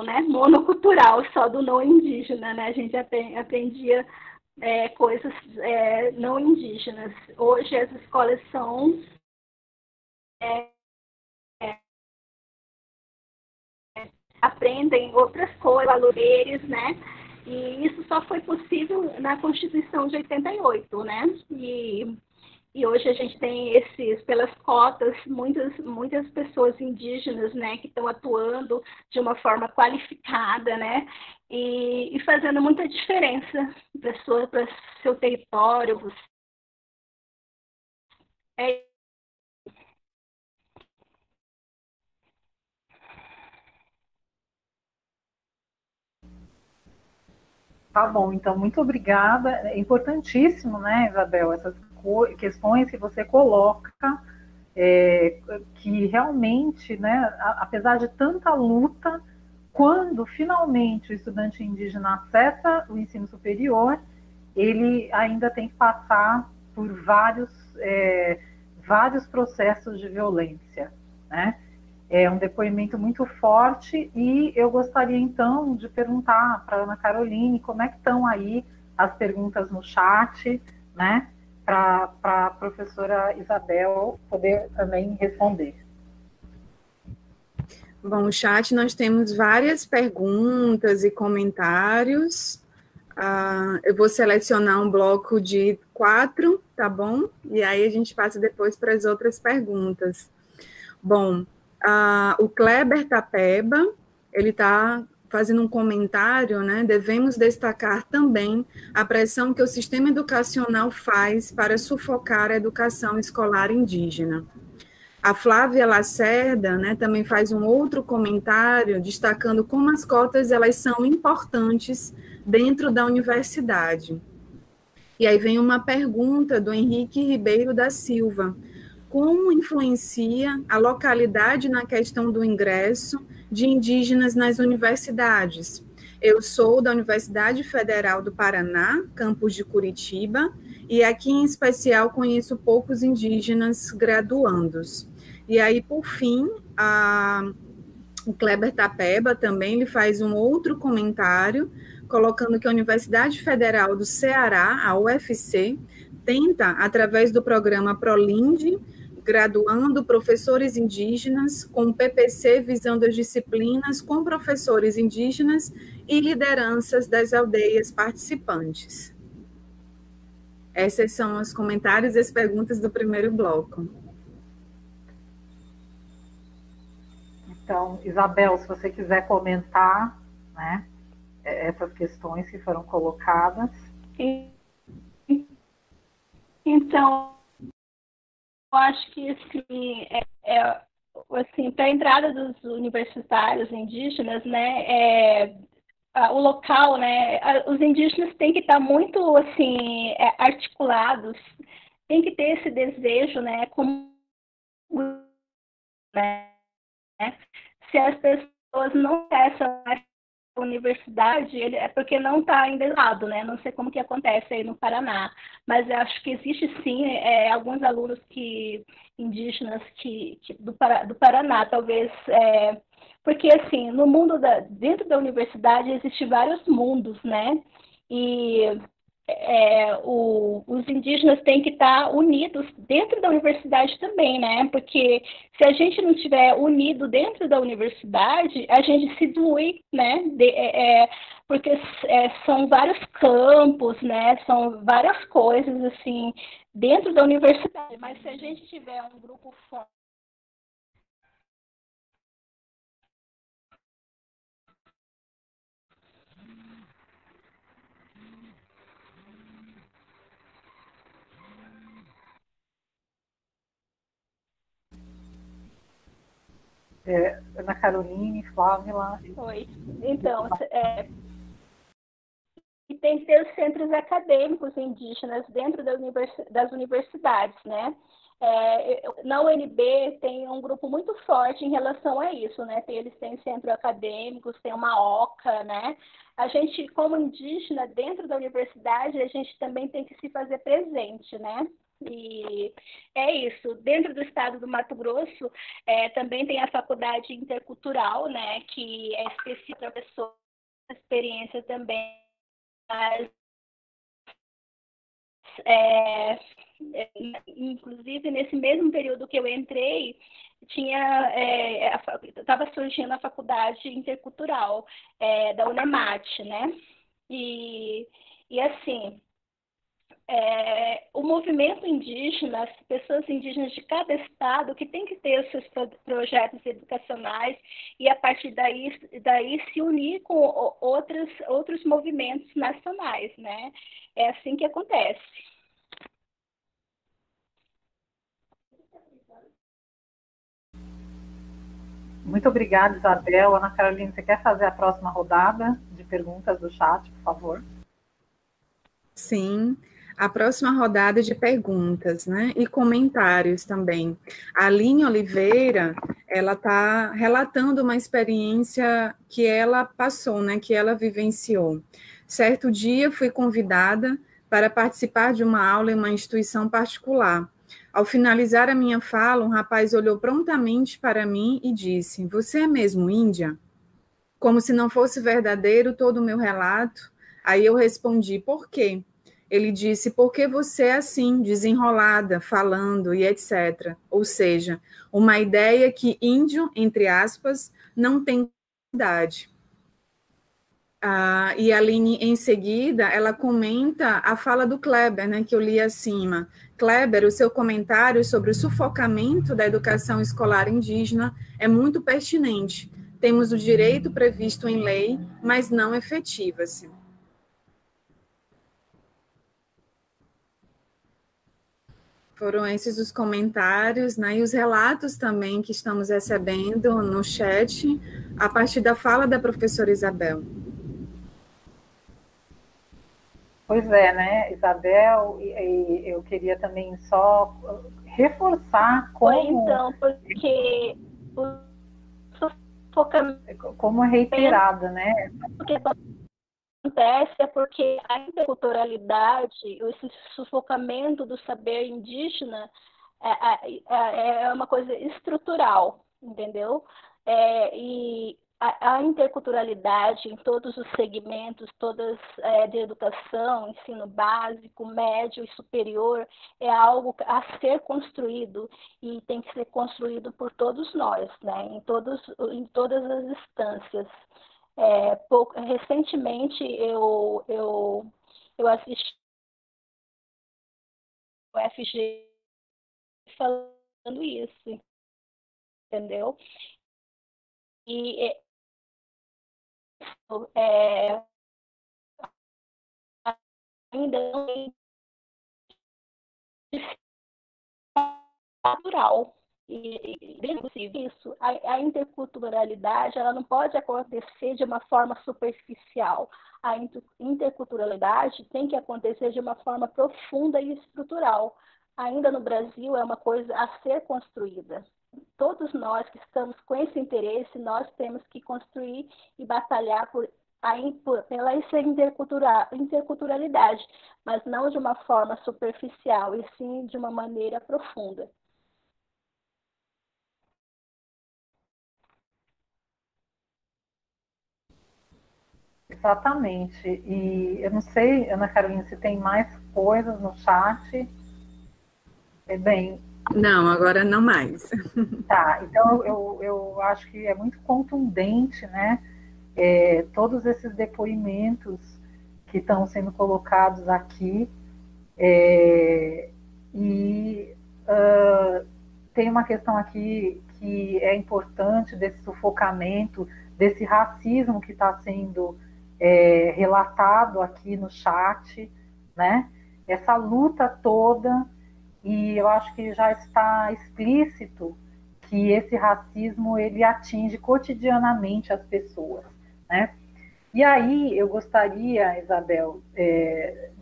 né? Monocultural, só do não indígena, né? A gente aprendia coisas não indígenas. Hoje as escolas são aprendem outras coisas, valores, né? E isso só foi possível na Constituição de 88, né? E hoje a gente tem pelas cotas, muitas pessoas indígenas, né, que estão atuando de uma forma qualificada, né, e fazendo muita diferença para seu território. Tá bom, então, muito obrigada. É importantíssimo, né, Isabel, essas questões que você coloca, que realmente, né, apesar de tanta luta, quando finalmente o estudante indígena acessa o ensino superior, ele ainda tem que passar por vários processos de violência, né? É um depoimento muito forte e eu gostaria, então, de perguntar para a Ana Caroline como é que estão aí as perguntas no chat, né, para a professora Isabel poder também responder. Bom, no chat nós temos várias perguntas e comentários. Eu vou selecionar um bloco de 4, tá bom? E aí a gente passa depois para as outras perguntas. Bom, o Kleber Tapeba, ele está fazendo um comentário, né? Devemos destacar também a pressão que o sistema educacional faz para sufocar a educação escolar indígena. A Flávia Lacerda, né, também faz um outro comentário destacando como as cotas elas são importantes dentro da universidade. E aí vem uma pergunta do Henrique Ribeiro da Silva: como influencia a localidade na questão do ingresso de indígenas nas universidades? Eu sou da Universidade Federal do Paraná, campus de Curitiba, e aqui em especial conheço poucos indígenas graduandos. E aí, por fim, o Kleber Tapeba também ele faz um outro comentário, colocando que a Universidade Federal do Ceará, a UFC, tenta, através do programa ProLinde, graduando professores indígenas com PPC visando as disciplinas com professores indígenas e lideranças das aldeias participantes. Esses são os comentários e as perguntas do primeiro bloco. Então, Isabel, se você quiser comentar, né, essas questões que foram colocadas. Então, eu acho que assim, para a entrada dos universitários indígenas, né, o local, né, os indígenas têm que estar muito assim articulados, tem que ter esse desejo, né, como, né, se as pessoas não acessam a universidade, é porque não está ainda lado, né? Não sei como que acontece aí no Paraná, mas eu acho que existe sim alguns alunos indígenas do Paraná, talvez, porque assim, no mundo dentro da universidade existem vários mundos, né? E os indígenas têm que estar unidos dentro da universidade também, né? Porque se a gente não estiver unido dentro da universidade, a gente se dilui, né? Porque são vários campos, né? São várias coisas, assim, dentro da universidade. Mas se a gente tiver um grupo forte, Ana Caroline, Flávia. Oi. Então, e tem que ter os centros acadêmicos indígenas dentro das universidades, né? Na UNB tem um grupo muito forte em relação a isso, né? Eles têm centros acadêmicos, tem uma OCA, né? A gente, como indígena, dentro da universidade, a gente também tem que se fazer presente, né? E é isso. Dentro do estado do Mato Grosso, também tem a faculdade intercultural, né? Que é específica para pessoas com experiência também. Mas, inclusive, nesse mesmo período que eu entrei, estava surgindo a faculdade intercultural da UNEMAT, né? E assim, o movimento indígena, as pessoas indígenas de cada estado que tem que ter os seus projetos educacionais e a partir daí se unir com outros movimentos nacionais, né? É assim que acontece. Muito obrigada, Isabel. Ana Carolina, você quer fazer a próxima rodada de perguntas do chat, por favor? Sim, a próxima rodada de perguntas, né, e comentários também. A Aline Oliveira, ela está relatando uma experiência que ela passou, né, que ela vivenciou. Certo dia, fui convidada para participar de uma aula em uma instituição particular. Ao finalizar a minha fala, um rapaz olhou prontamente para mim e disse: "Você é mesmo índia?" Como se não fosse verdadeiro todo o meu relato. Aí eu respondi: "Por quê?" Ele disse: "Porque você é assim, desenrolada, falando e etc." Ou seja, uma ideia que índio, entre aspas, não tem idade. E a Aline, em seguida, ela comenta a fala do Kleber, né, que eu li acima. Kleber, o seu comentário sobre o sufocamento da educação escolar indígena é muito pertinente. Temos o direito previsto em lei, mas não efetiva-se. Foram esses os comentários, né, e os relatos também que estamos recebendo no chat, a partir da fala da professora Isabel. Pois é, né, Isabel, e eu queria também só reforçar como... Então, porque o sufocamento... Como reiterada, né? O que acontece é porque a interculturalidade, esse sufocamento do saber indígena é uma coisa estrutural, entendeu? E a interculturalidade em todos os segmentos, todas de educação, ensino básico, médio e superior, é algo a ser construído e tem que ser construído por todos nós, né? Em todas as instâncias. Recentemente eu assisti o FG falando isso, entendeu? E ainda não é natural. E bem possível isso, a interculturalidade ela não pode acontecer de uma forma superficial. A interculturalidade tem que acontecer de uma forma profunda e estrutural. Ainda no Brasil é uma coisa a ser construída. Todos nós que estamos com esse interesse, nós temos que construir e batalhar pela essa interculturalidade, mas não de uma forma superficial, e sim de uma maneira profunda. Exatamente. E eu não sei, Ana Carolina, se tem mais coisas no chat. Bem, Não, agora não mais. tá. Então eu acho que é muito contundente, né? Todos esses depoimentos que estão sendo colocados aqui. E tem uma questão aqui que é importante desse sufocamento, desse racismo que está sendo relatado aqui no chat, né? Essa luta toda, e eu acho que já está explícito que esse racismo ele atinge cotidianamente as pessoas, né? E aí eu gostaria, Isabel,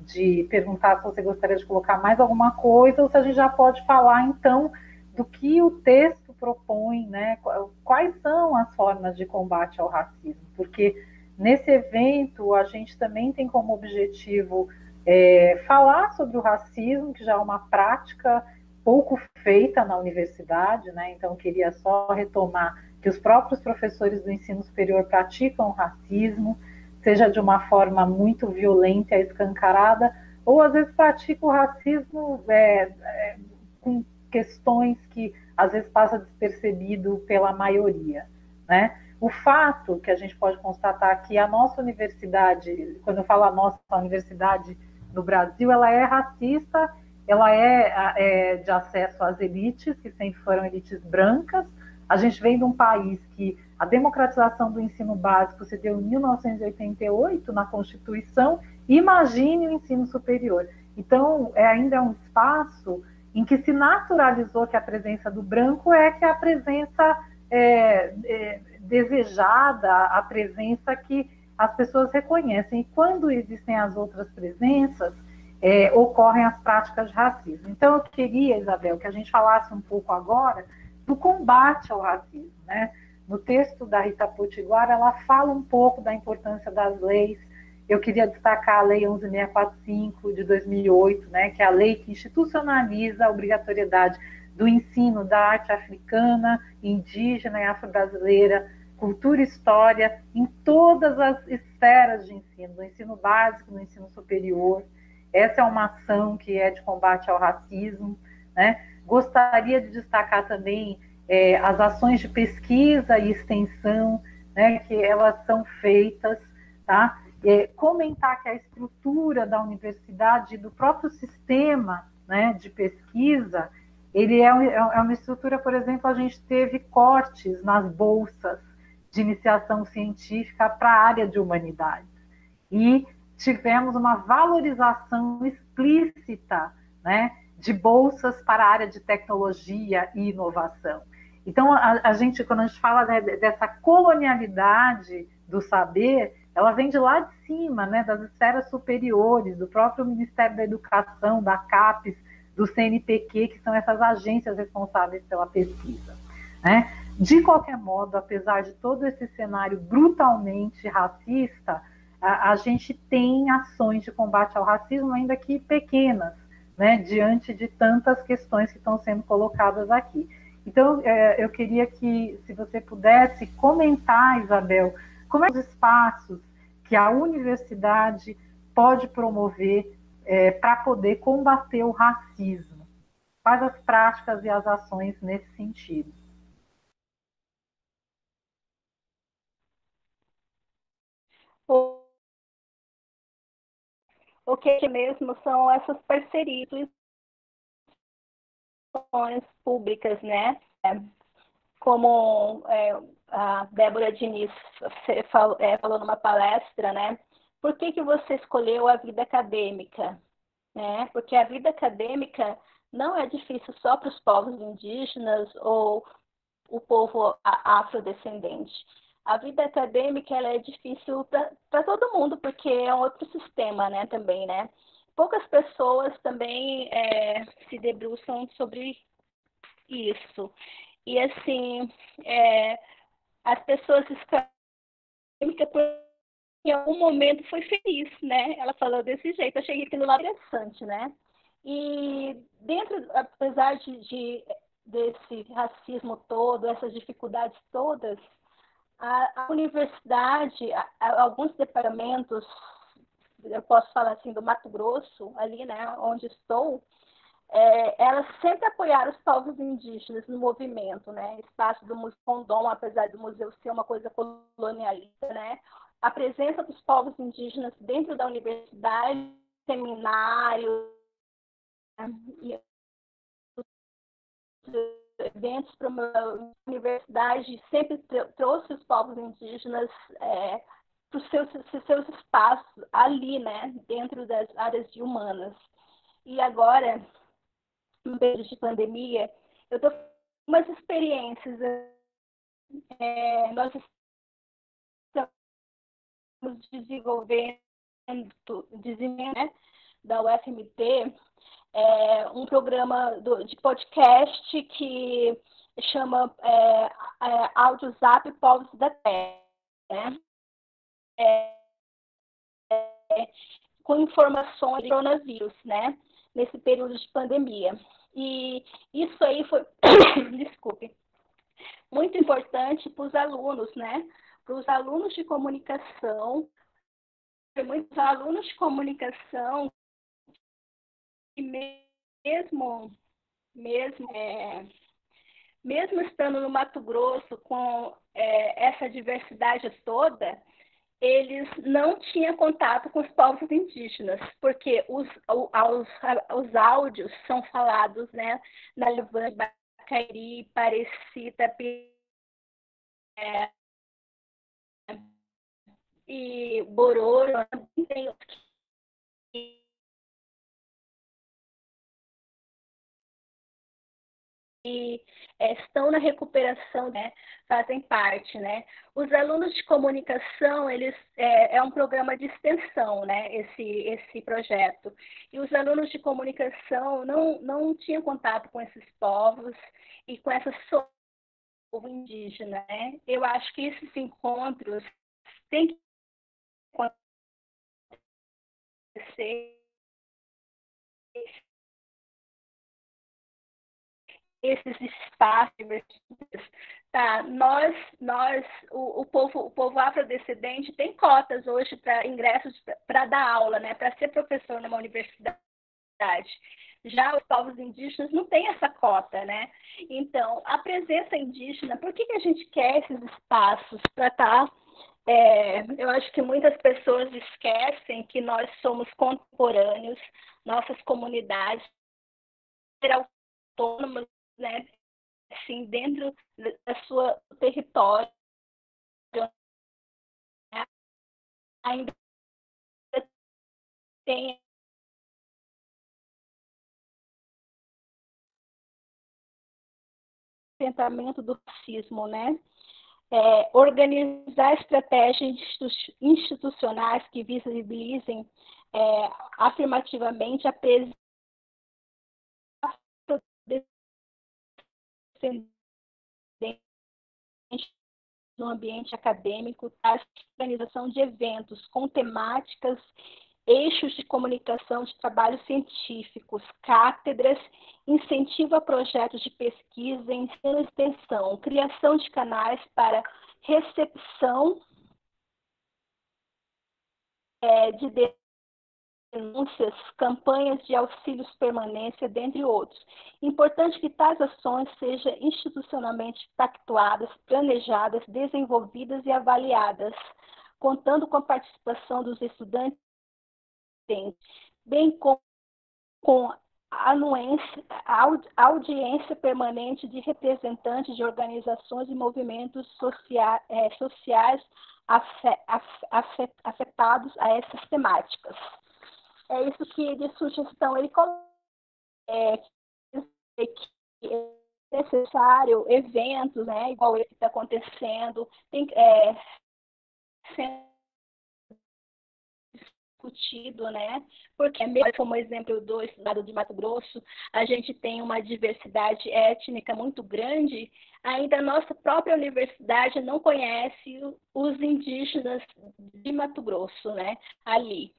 de perguntar se você gostaria de colocar mais alguma coisa ou se a gente já pode falar, então, do que o texto propõe, né? Quais são as formas de combate ao racismo? Porque nesse evento a gente também tem como objetivo falar sobre o racismo, que já é uma prática pouco feita na universidade, né? Então, eu queria só retomar que os próprios professores do ensino superior praticam racismo, seja de uma forma muito violenta e escancarada, ou às vezes praticam o racismo com questões que às vezes passa despercebido pela maioria, né? O fato que a gente pode constatar é que a nossa universidade, quando eu falo a nossa universidade no Brasil, ela é racista, ela é de acesso às elites, que sempre foram elites brancas. A gente vem de um país que a democratização do ensino básico se deu em 1988, na Constituição, imagine o ensino superior. Então, ainda é um espaço em que se naturalizou que a presença do branco é que a presença desejada, a presença que as pessoas reconhecem. E quando existem as outras presenças, ocorrem as práticas de racismo. Então, eu queria, Isabel, que a gente falasse um pouco agora do combate ao racismo, né? No texto da Rita Potiguar, ela fala um pouco da importância das leis. Eu queria destacar a Lei 11.645 de 2008, né, que é a lei que institucionaliza a obrigatoriedade do ensino da arte africana, indígena e afro-brasileira, cultura e história, em todas as esferas de ensino, no ensino básico, no ensino superior. Essa é uma ação que é de combate ao racismo, né? Gostaria de destacar também as ações de pesquisa e extensão, né, que elas são feitas, tá? Comentar que a estrutura da universidade, do próprio sistema, né, de pesquisa, ele é uma estrutura, por exemplo, a gente teve cortes nas bolsas de iniciação científica para a área de humanidades. E tivemos uma valorização explícita, né, de bolsas para a área de tecnologia e inovação. Então, a gente, quando a gente fala, né, dessa colonialidade do saber, ela vem de lá de cima, né, das esferas superiores, do próprio Ministério da Educação, da CAPES, do CNPq, que são essas agências responsáveis pela pesquisa, né? De qualquer modo, apesar de todo esse cenário brutalmente racista, a gente tem ações de combate ao racismo, ainda que pequenas, né, diante de tantas questões que estão sendo colocadas aqui. Então, eu queria que, se você pudesse comentar, Isabel, como é os espaços que a universidade pode promover para poder combater o racismo? Quais as práticas e as ações nesse sentido? O que mesmo são essas parcerias públicas, né? Como a Débora Diniz falou numa palestra, né? Por que você escolheu a vida acadêmica? Né? Porque a vida acadêmica não é difícil só para os povos indígenas ou o povo afrodescendente. A vida acadêmica ela é difícil para todo mundo, porque é um outro sistema, né, também, né? Poucas pessoas também se debruçam sobre isso. E, assim, as pessoas acadêmicas, em algum momento, foi feliz, né? Ela falou desse jeito. Eu achei aquilo lá interessante, né? E dentro, apesar desse racismo todo, essas dificuldades todas, A universidade, alguns departamentos, eu posso falar assim, do Mato Grosso, ali, né, onde estou, elas sempre apoiaram os povos indígenas no movimento, né? Espaço do Museu Rondon, apesar do museu ser uma coisa colonialista, né? A presença dos povos indígenas dentro da universidade, seminários, né? E eventos para a universidade sempre trouxe os povos indígenas para os seus espaços ali, né? Dentro das áreas de humanas. E agora, no período de pandemia, eu estou com umas experiências. Nós estamos desenvolvendo, né, da UFMT, um programa de podcast que chama Áudio Zap Povos da Terra, né? Com informações de coronavírus, né? Nesse período de pandemia. E isso aí foi, desculpe, muito importante para os alunos, né? Para os alunos de comunicação, muitos alunos de comunicação, e mesmo estando no Mato Grosso com essa diversidade toda, eles não tinham contato com os povos indígenas, porque os áudios são falados, né, na Livânia, Bacairi, Pareci, e Bororo, e estão na recuperação, né, fazem parte, né. Os alunos de comunicação, eles é um programa de extensão, né, esse projeto. E os alunos de comunicação não tinham contato com esses povos e com essa povo indígena, né. Eu acho que esses encontros têm que acontecer, esses espaços, tá? O povo afrodescendente tem cotas hoje para ingressos para dar aula, né? Para ser professor numa universidade. Já os povos indígenas não têm essa cota, né? Então, a presença indígena, por que a gente quer esses espaços para estar? Eu acho que muitas pessoas esquecem que nós somos contemporâneos, nossas comunidades ser autônomas, né? Assim, dentro da sua território, né? Ainda tem enfrentamento do racismo, né? Organizar estratégias institucionais que visibilizem afirmativamente a presença no ambiente acadêmico, a organização de eventos com temáticas, eixos de comunicação de trabalhos científicos, cátedras, incentivo a projetos de pesquisa, ensino e extensão, criação de canais para recepção de denúncias, campanhas de auxílios permanência, dentre outros. Importante que tais ações sejam institucionalmente pactuadas, planejadas, desenvolvidas e avaliadas, contando com a participação dos estudantes, bem com a audiência permanente de representantes de organizações e movimentos sociais afetados a essas temáticas. É isso que de sugestão ele coloca, que é necessário eventos, né, igual esse que está acontecendo, sendo discutido, né, porque como exemplo do estado de Mato Grosso, a gente tem uma diversidade étnica muito grande, ainda a nossa própria universidade não conhece os indígenas de Mato Grosso, né, ali.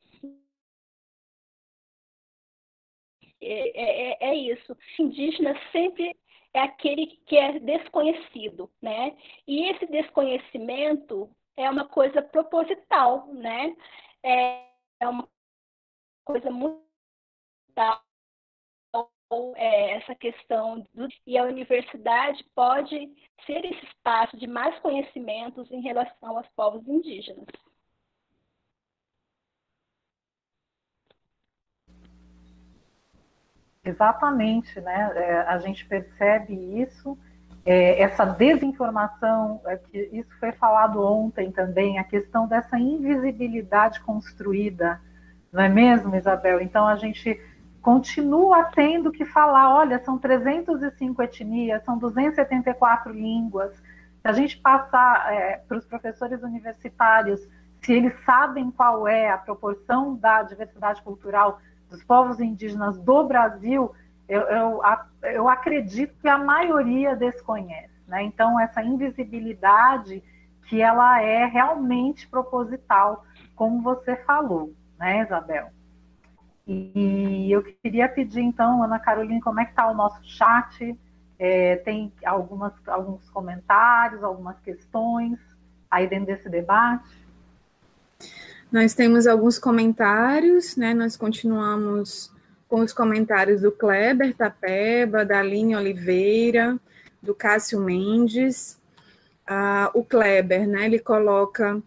É isso. Indígenas sempre é aquele que é desconhecido, né? E esse desconhecimento é uma coisa proposital, né? É uma coisa muito essa questão e a universidade pode ser esse espaço de mais conhecimentos em relação aos povos indígenas. Exatamente, né? A gente percebe isso, essa desinformação, que isso foi falado ontem também, a questão dessa invisibilidade construída, não é mesmo, Isabel? Então a gente continua tendo que falar, olha, são 305 etnias, são 274 línguas. Se a gente passar para os professores universitários, se eles sabem qual é a proporção da diversidade cultural dos povos indígenas do Brasil, eu acredito que a maioria desconhece, né? Então, essa invisibilidade que ela é realmente proposital, como você falou, né, Isabel? E eu queria pedir, então, Ana Carolina, como é que está o nosso chat? Tem alguns comentários, algumas questões aí dentro desse debate? Nós temos alguns comentários, né? Nós continuamos com os comentários do Kleber Tapeba, da Aline Oliveira, do Cássio Mendes. O Kleber, né? Ele coloca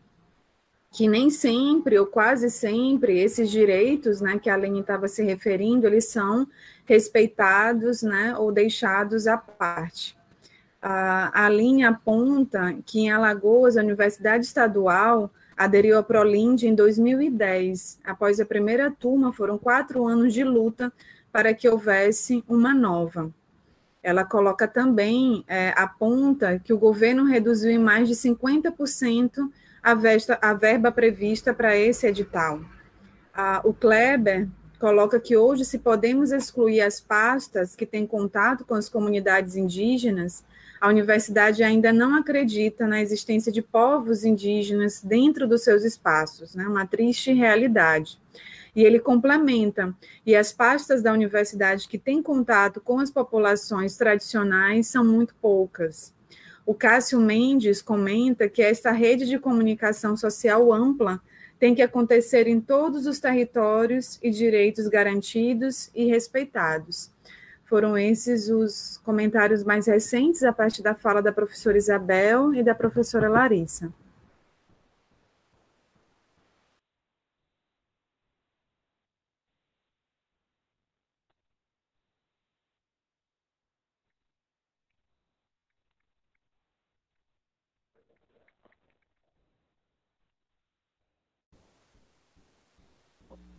que nem sempre, ou quase sempre, esses direitos, né, que a Aline estava se referindo, eles são respeitados, né, ou deixados à parte. A Aline aponta que em Alagoas, a Universidade Estadual aderiu à Prolind em 2010. Após a primeira turma, foram 4 anos de luta para que houvesse uma nova. Ela coloca também, aponta que o governo reduziu em mais de 50% a verba prevista para esse edital. O Kleber coloca que hoje, se podemos excluir as pastas que têm contato com as comunidades indígenas, a universidade ainda não acredita na existência de povos indígenas dentro dos seus espaços, né? Uma triste realidade. E ele complementa, e as pastas da universidade que têm contato com as populações tradicionais são muito poucas. O Cássio Mendes comenta que esta rede de comunicação social ampla tem que acontecer em todos os territórios e direitos garantidos e respeitados. Foram esses os comentários mais recentes a partir da fala da professora Isabel e da professora Larissa.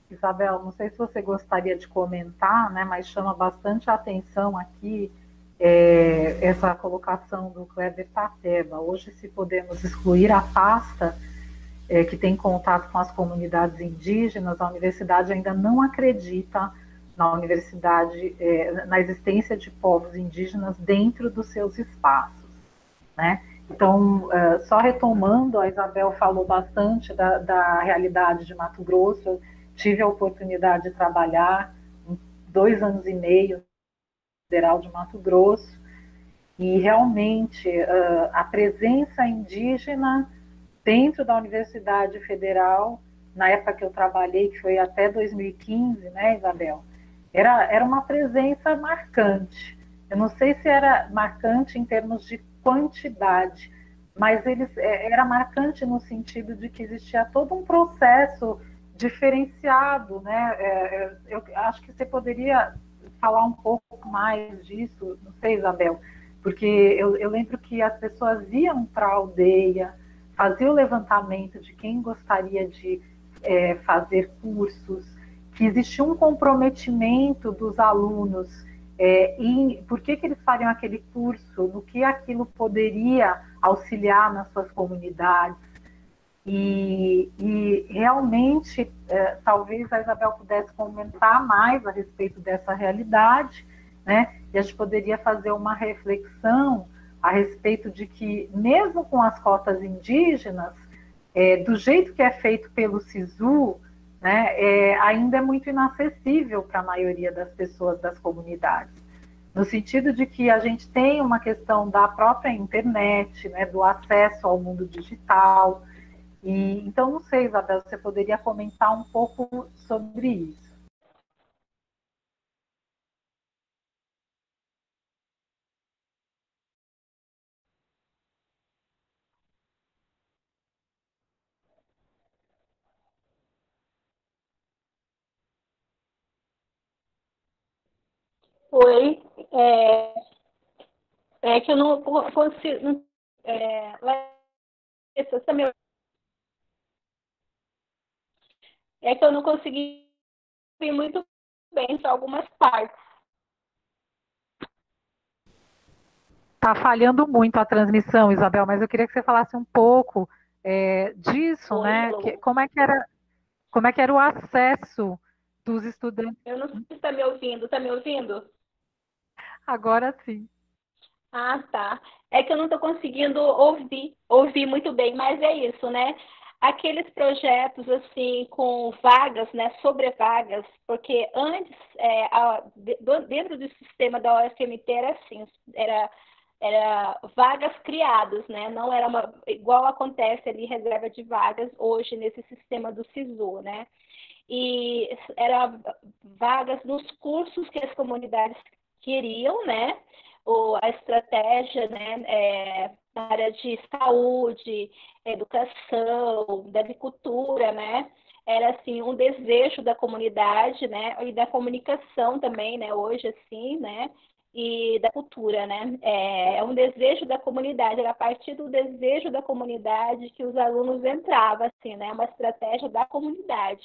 Isabel, não sei se você gostaria de comentar, né, mas chama bastante a atenção aqui essa colocação do Kleber Tapeba. Hoje, se podemos excluir a pasta que tem contato com as comunidades indígenas, a universidade ainda não acredita na existência de povos indígenas dentro dos seus espaços, né? Então, só retomando, a Isabel falou bastante da realidade de Mato Grosso. Eu tive a oportunidade de trabalhar 2 anos e meio no Federal de Mato Grosso, e realmente a presença indígena dentro da Universidade Federal, na época que eu trabalhei, que foi até 2015, né, Isabel, era uma presença marcante. Eu não sei se era marcante em termos de quantidade, mas era marcante no sentido de que existia todo um processo diferenciado, né? Eu acho que você poderia falar um pouco mais disso, não sei, Isabel, porque eu lembro que as pessoas iam para a aldeia, faziam o levantamento de quem gostaria de fazer cursos, que existia um comprometimento dos alunos em por que eles fariam aquele curso, no que aquilo poderia auxiliar nas suas comunidades. E realmente, talvez a Isabel pudesse comentar mais a respeito dessa realidade, né? E a gente poderia fazer uma reflexão a respeito de que, mesmo com as cotas indígenas, do jeito que é feito pelo SISU, né, ainda é muito inacessível para a maioria das pessoas das comunidades. no sentido de que a gente tem uma questão da própria internet, né, do acesso ao mundo digital. E, então, não sei, Isabel, você poderia comentar um pouco sobre isso? Oi, é que eu não consigo. Larissa, você é que eu não consegui ouvir muito bem só algumas partes. Está falhando muito a transmissão, Isabel, mas eu queria que você falasse um pouco disso, Oi, né? alô. Como é que era o acesso dos estudantes? Eu não sei se está me ouvindo. Está me ouvindo? Agora sim. Ah, tá. É que eu não estou conseguindo ouvir muito bem, mas é isso, né? Aqueles projetos assim com vagas, né, sobre vagas, porque antes dentro do sistema da UFMT era assim, era vagas criadas, né? Não era igual acontece ali reserva de vagas hoje nesse sistema do SISU, né? E era vagas nos cursos que as comunidades queriam, né? A estratégia, né? Na área de saúde, educação, da agricultura, né? Era assim um desejo da comunidade, né? E da comunicação também, né? Hoje assim, né? E da cultura, né? É um desejo da comunidade, era a partir do desejo da comunidade que os alunos entravam, assim, né? Uma estratégia da comunidade.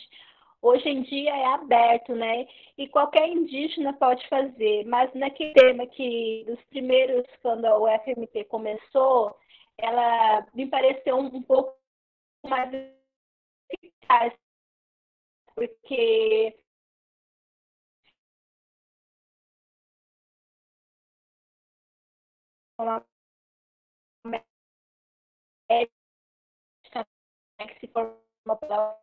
Hoje em dia é aberto, né? E qualquer indígena pode fazer, mas naquele tema que dos primeiros, quando a UFMT começou, ela me pareceu um pouco mais eficaz, porque uma médica, né, que se formou pela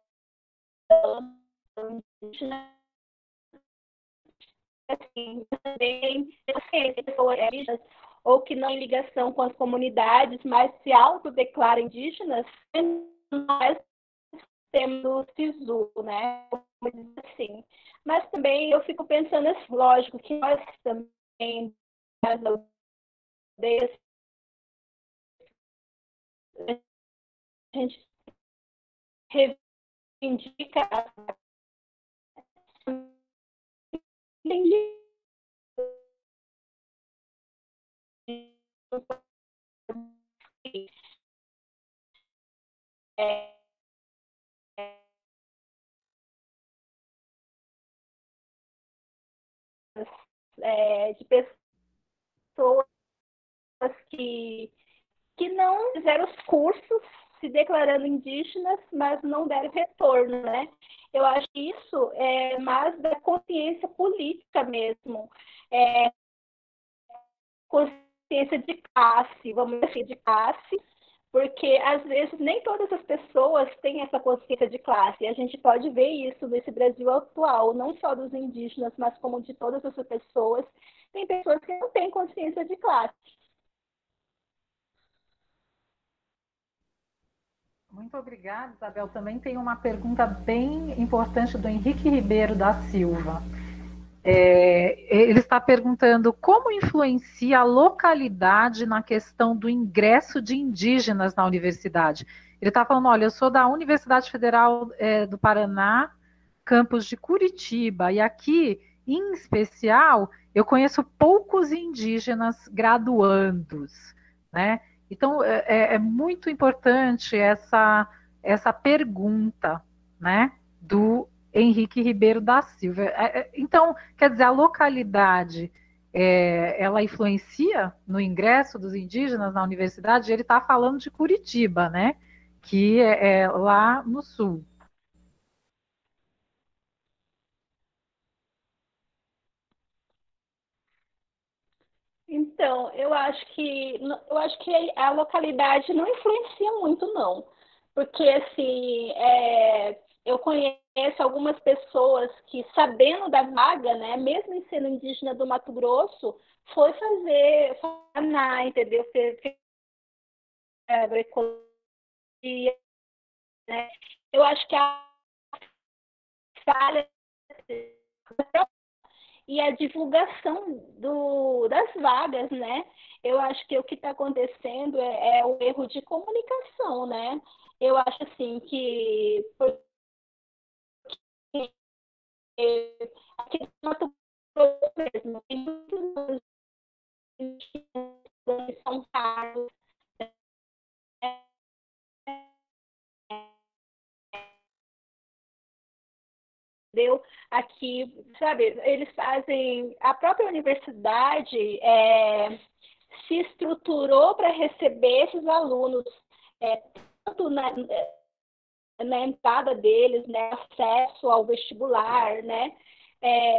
indígena, assim, também pessoas indígenas ou que não em ligação com as comunidades, mas se autodeclaram indígenas, nós temos o SISU, né? Como diz assim. Mas também eu fico pensando assim, lógico que nós também, as aldeias, a gente reivindica de pessoas que, que não fizeram os cursos se declarando indígenas, mas não deram retorno, né? Eu acho que isso é mais da consciência política mesmo, é, consciência de classe, vamos dizer assim, de classe, porque às vezes nem todas as pessoas têm essa consciência de classe. E a gente pode ver isso nesse Brasil atual, não só dos indígenas, mas como de todas essas pessoas. Tem pessoas que não têm consciência de classe. Muito obrigada, Isabel. Também tem uma pergunta bem importante do Henrique Ribeiro da Silva. Ele está perguntando como influencia a localidade na questão do ingresso de indígenas na universidade. Ele está falando, olha, eu sou da Universidade Federal do Paraná, campus de Curitiba, e aqui, em especial, eu conheço poucos indígenas graduandos, né? Então, é muito importante essa pergunta, né, do Henrique Ribeiro da Silva. Então, quer dizer, a localidade, ela influencia no ingresso dos indígenas na universidade? Ele está falando de Curitiba, né, que é lá no sul. Então, eu acho que a localidade não influencia muito, não. Porque, assim, eu conheço algumas pessoas que, sabendo da vaga, né, mesmo em sendo indígena do Mato Grosso, foi fazer, entendeu? Fez agroecologia, né? Eu acho que a falha e a divulgação das vagas, né? Eu acho que o que está acontecendo é o erro de comunicação, né? Eu acho assim que aqui no Mato Grosso mesmo, tem muitos que são caros, entendeu? Aqui, sabe, eles fazem, a própria universidade se estruturou para receber esses alunos, tanto na entrada deles, né, acesso ao vestibular, né?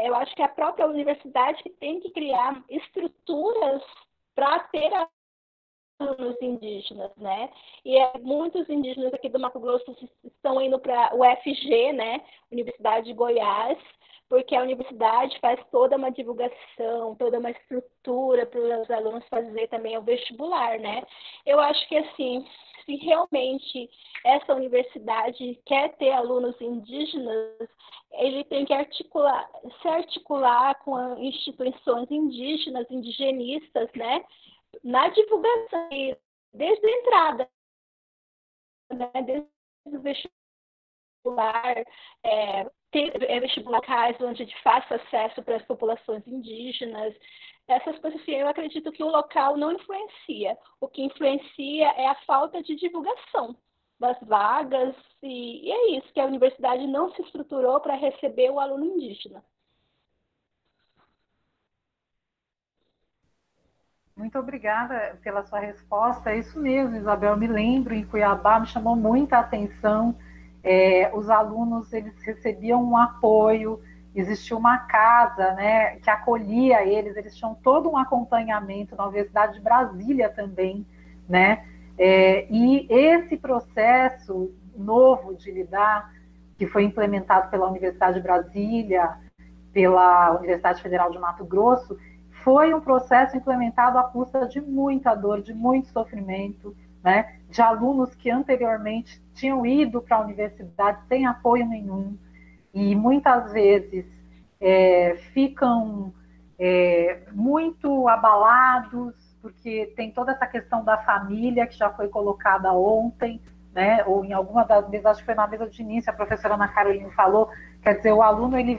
Eu acho que a própria universidade tem que criar estruturas para ter alunos indígenas, né? E muitos indígenas aqui do Mato Grosso estão indo para o UFG, né? Universidade de Goiás, porque a universidade faz toda uma divulgação, toda uma estrutura para os alunos fazer também o vestibular, né? Eu acho que, assim, se realmente essa universidade quer ter alunos indígenas, ele tem que se articular com instituições indígenas, indigenistas, né? Na divulgação, desde a entrada, né? Desde o vestibular, ter vestibulares onde de fácil acesso para as populações indígenas. Essas coisas, assim, eu acredito que o local não influencia. O que influencia é a falta de divulgação das vagas, e é isso, que a universidade não se estruturou para receber o aluno indígena. Muito obrigada pela sua resposta. É isso mesmo, Isabel. Eu me lembro, em Cuiabá, me chamou muita atenção. Os alunos, eles recebiam um apoio, existia uma casa, né, que acolhia eles tinham todo um acompanhamento na Universidade de Brasília também, né? E esse processo novo de lidar, que foi implementado pela Universidade de Brasília, pela Universidade Federal de Mato Grosso, foi um processo implementado à custa de muita dor, de muito sofrimento, né? De alunos que anteriormente tinham ido para a universidade sem apoio nenhum e muitas vezes ficam muito abalados, porque tem toda essa questão da família que já foi colocada ontem, né? Ou em alguma das mesas, acho que foi na mesa de início, a professora Ana Carolina falou, quer dizer, o aluno ele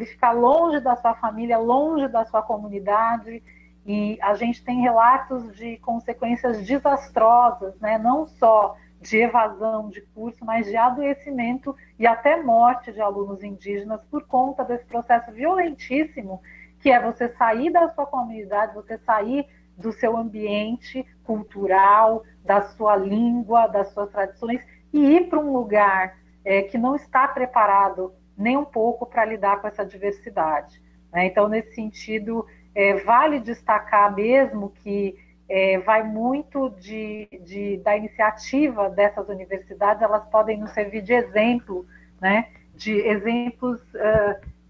fica longe da sua família, longe da sua comunidade, e a gente tem relatos de consequências desastrosas, né? Não só de evasão de curso, mas de adoecimento e até morte de alunos indígenas por conta desse processo violentíssimo, que é você sair da sua comunidade, você sair do seu ambiente cultural, da sua língua, das suas tradições, e ir para um lugar que não está preparado nem um pouco para lidar com essa diversidade, né? Então, nesse sentido, vale destacar mesmo que vai muito da iniciativa dessas universidades, elas podem nos servir de exemplo, né? De exemplos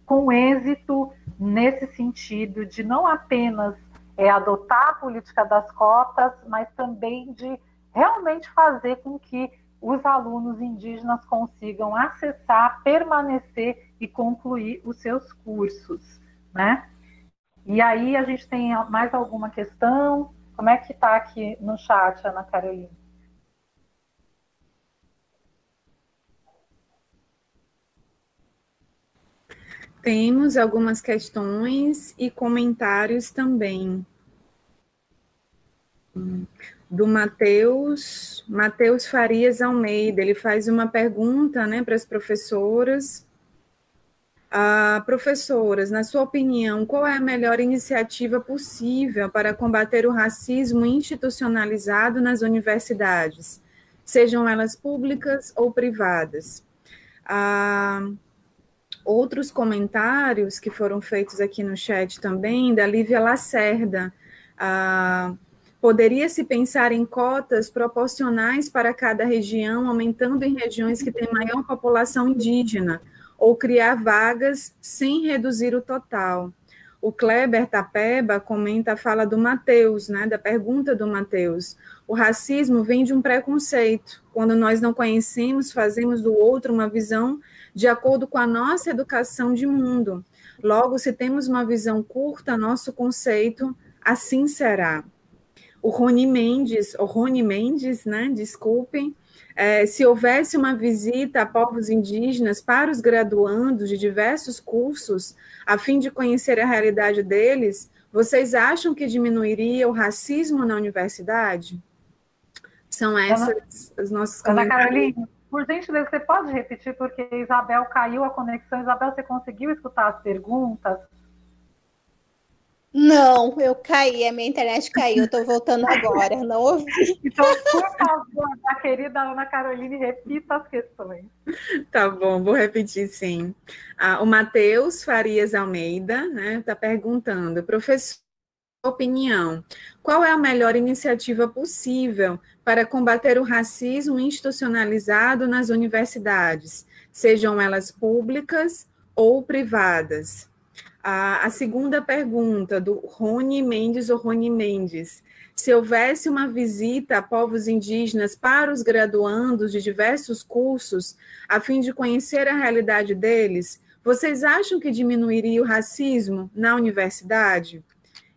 com êxito nesse sentido de não apenas adotar a política das cotas, mas também de realmente fazer com que os alunos indígenas consigam acessar, permanecer e concluir os seus cursos, né? E aí a gente tem mais alguma questão? Como é que está aqui no chat, Ana Carolina? Temos algumas questões e comentários também. Do Matheus Farias Almeida, ele faz uma pergunta, né, para as professoras. Professoras, na sua opinião, qual é a melhor iniciativa possível para combater o racismo institucionalizado nas universidades, sejam elas públicas ou privadas? Outros comentários que foram feitos aqui no chat também, da Lívia Lacerda. Poderia-se pensar em cotas proporcionais para cada região, aumentando em regiões que têm maior população indígena, ou criar vagas sem reduzir o total. O Kleber Tapeba comenta a fala do Mateus, né, da pergunta do Mateus. O racismo vem de um preconceito. Quando nós não conhecemos, fazemos do outro uma visão de acordo com a nossa educação de mundo. Logo, se temos uma visão curta, nosso conceito assim será. O Rony Mendes, né, desculpem, se houvesse uma visita a povos indígenas para os graduandos de diversos cursos, a fim de conhecer a realidade deles, vocês acham que diminuiria o racismo na universidade? São essas os nossos Ana comentários. Caroline, por gentileza, você pode repetir, porque Isabel caiu a conexão. Isabel, você conseguiu escutar as perguntas? Não, eu caí, a minha internet caiu, estou voltando agora, não ouvi. Então, por favor, a querida Ana Caroline, repita as questões. Tá bom, vou repetir sim. O Matheus Farias Almeida, né, está perguntando, professor, opinião, qual é a melhor iniciativa possível para combater o racismo institucionalizado nas universidades, sejam elas públicas ou privadas? A segunda pergunta, do Rony Mendes. Se houvesse uma visita a povos indígenas para os graduandos de diversos cursos, a fim de conhecer a realidade deles, vocês acham que diminuiria o racismo na universidade?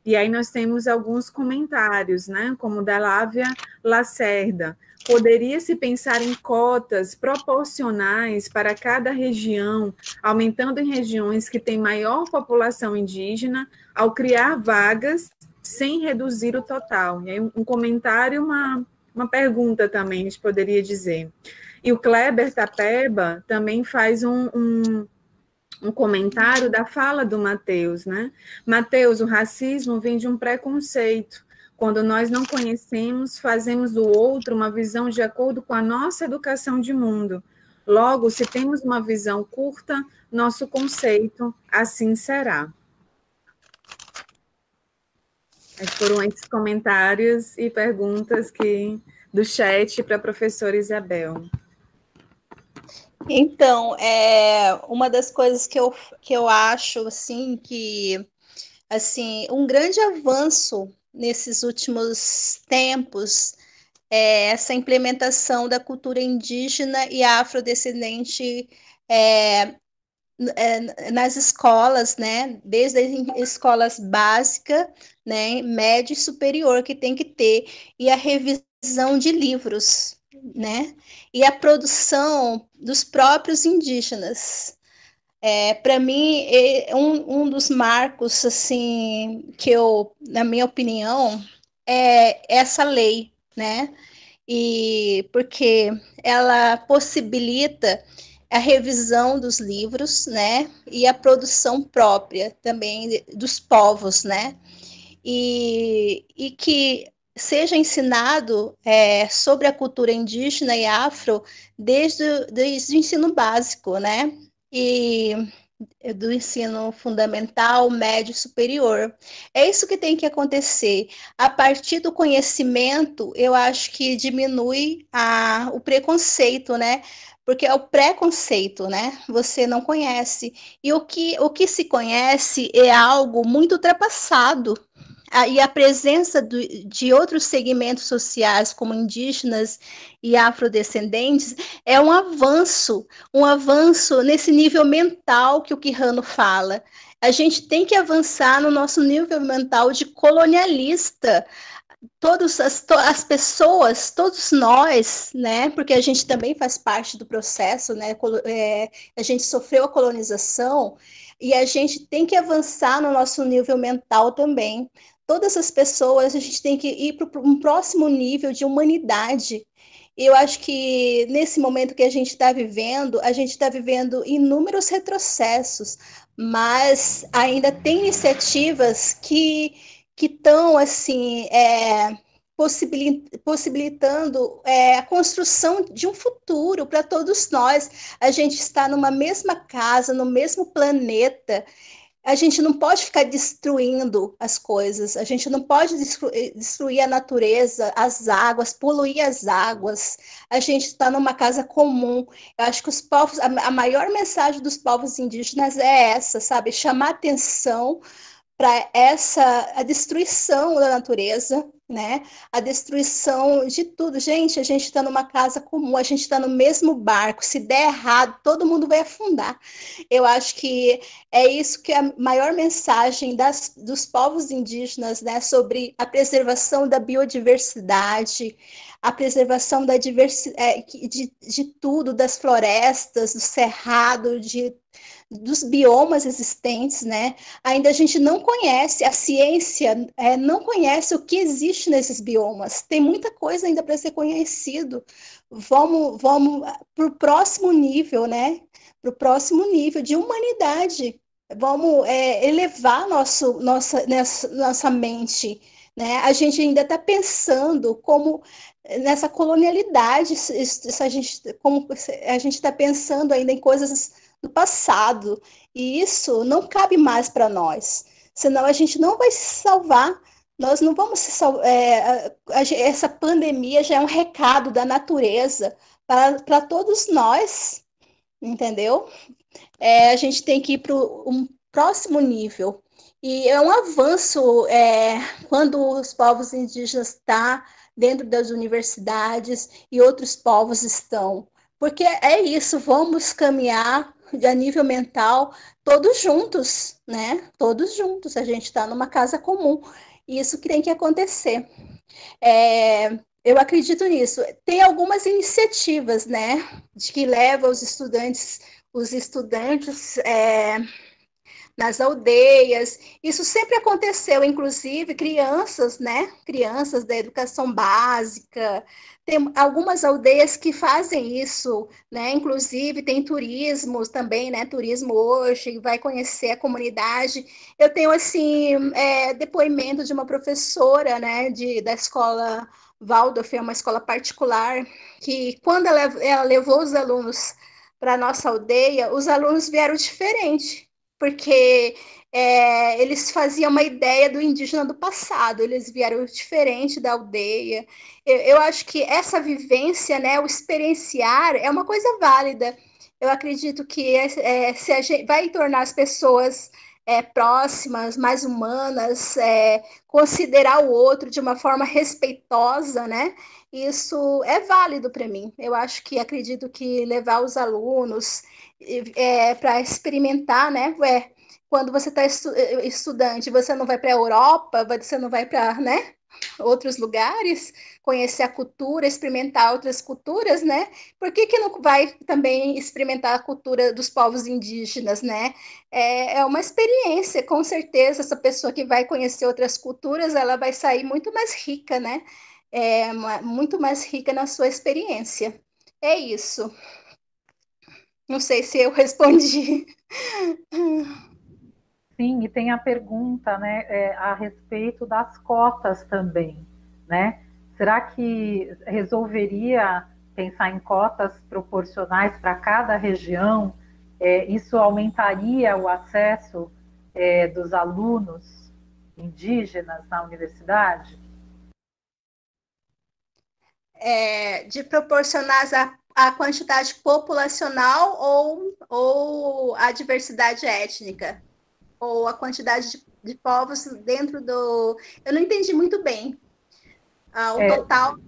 E aí nós temos alguns comentários, né, como da Lávia Lacerda. Poderia-se pensar em cotas proporcionais para cada região, aumentando em regiões que têm maior população indígena, ao criar vagas sem reduzir o total. E aí um comentário, uma pergunta também, a gente poderia dizer. E o Kleber Tapeba também faz um comentário da fala do Mateus, né? Mateus, o racismo vem de um preconceito. Quando nós não conhecemos, fazemos do outro uma visão de acordo com a nossa educação de mundo. Logo, se temos uma visão curta, nosso conceito assim será. Foram esses comentários e perguntas do chat para a professora Isabel. Então, uma das coisas que eu acho assim, que assim, um grande avanço nesses últimos tempos é essa implementação da cultura indígena e afrodescendente nas escolas, né? Desde as escolas básicas, né? Médio e superior, que tem que ter, e a revisão de livros, né? E a produção dos próprios indígenas. Para mim, um dos marcos, assim, que eu, na minha opinião, é essa lei, né? E porque ela possibilita a revisão dos livros, né? E a produção própria também dos povos, né? E que seja ensinado sobre a cultura indígena e afro desde o ensino básico, né? E do ensino fundamental, médio e superior. É isso que tem que acontecer. A partir do conhecimento, eu acho que diminui o preconceito, né? Porque é o preconceito, né? Você não conhece. E o que se conhece é algo muito ultrapassado. E a presença de outros segmentos sociais, como indígenas e afrodescendentes, é um avanço nesse nível mental que o Quijano fala. A gente tem que avançar no nosso nível mental de colonialista. Todas as pessoas, todos nós, né? Porque a gente também faz parte do processo, né? A gente sofreu a colonização e a gente tem que avançar no nosso nível mental também. Todas as pessoas, a gente tem que ir para um próximo nível de humanidade. E eu acho que nesse momento que a gente está vivendo inúmeros retrocessos, mas ainda tem iniciativas que estão assim possibilitando a construção de um futuro para todos nós. A gente está numa mesma casa, no mesmo planeta. A gente não pode ficar destruindo as coisas, a gente não pode destruir a natureza, as águas, poluir as águas. A gente está numa casa comum. Eu acho que os povos, a maior mensagem dos povos indígenas é essa, sabe? Chamar atenção para a destruição da natureza, né? A destruição de tudo. Gente, a gente está numa casa comum, a gente está no mesmo barco. Se der errado, todo mundo vai afundar. Eu acho que é isso que é a maior mensagem dos povos indígenas, né? Sobre a preservação da biodiversidade, a preservação da diversidade, de tudo, das florestas, do cerrado, dos biomas existentes, né? Ainda a gente não conhece, a ciência não conhece o que existe nesses biomas. Tem muita coisa ainda para ser conhecido. Vamos para o próximo nível, né? Para o próximo nível de humanidade. Vamos elevar nossa mente, né? A gente ainda está pensando como nessa colonialidade, como a gente está pensando ainda em coisas do passado, e isso não cabe mais para nós, senão a gente não vai se salvar, nós não vamos se salvar. Essa pandemia já é um recado da natureza para todos nós, entendeu? A gente tem que ir para um próximo nível. E é um avanço quando os povos indígenas estão dentro das universidades e outros povos estão. Porque é isso, vamos caminhar a nível mental todos juntos, né? Todos juntos, a gente está numa casa comum. Isso que tem que acontecer. Eu acredito nisso. Tem algumas iniciativas, né, de que levam os estudantes nas aldeias. Isso sempre aconteceu, inclusive crianças, né? Crianças da educação básica. Tem algumas aldeias que fazem isso, né? Inclusive tem turismo também, né? Turismo hoje, vai conhecer a comunidade. Eu tenho assim depoimento de uma professora, né? Da escola Waldorf, é uma escola particular, que quando ela levou os alunos para a nossa aldeia, os alunos vieram diferente, porque eles faziam uma ideia do indígena do passado, eles vieram diferente da aldeia. Eu acho que essa vivência, né, o experienciar, é uma coisa válida. Eu acredito que se a gente vai tornar as pessoas próximas, mais humanas, considerar o outro de uma forma respeitosa, né? Isso é válido para mim. Eu acho que acredito que levar os alunos para experimentar, né? Quando você está estudante, você não vai para a Europa, você não vai para, né, outros lugares, conhecer a cultura, experimentar outras culturas, né? Por que não vai também experimentar a cultura dos povos indígenas, né? É uma experiência, com certeza, essa pessoa que vai conhecer outras culturas, ela vai sair muito mais rica, né? Muito mais rica na sua experiência. É isso. Não sei se eu respondi. Sim, e tem a pergunta, né, a respeito das cotas também, né? Será que resolveria pensar em cotas proporcionais para cada região? Isso aumentaria o acesso dos alunos indígenas na universidade? De proporcionar a quantidade populacional ou a diversidade étnica? Ou a quantidade de povos dentro do... Eu não entendi muito bem. O total...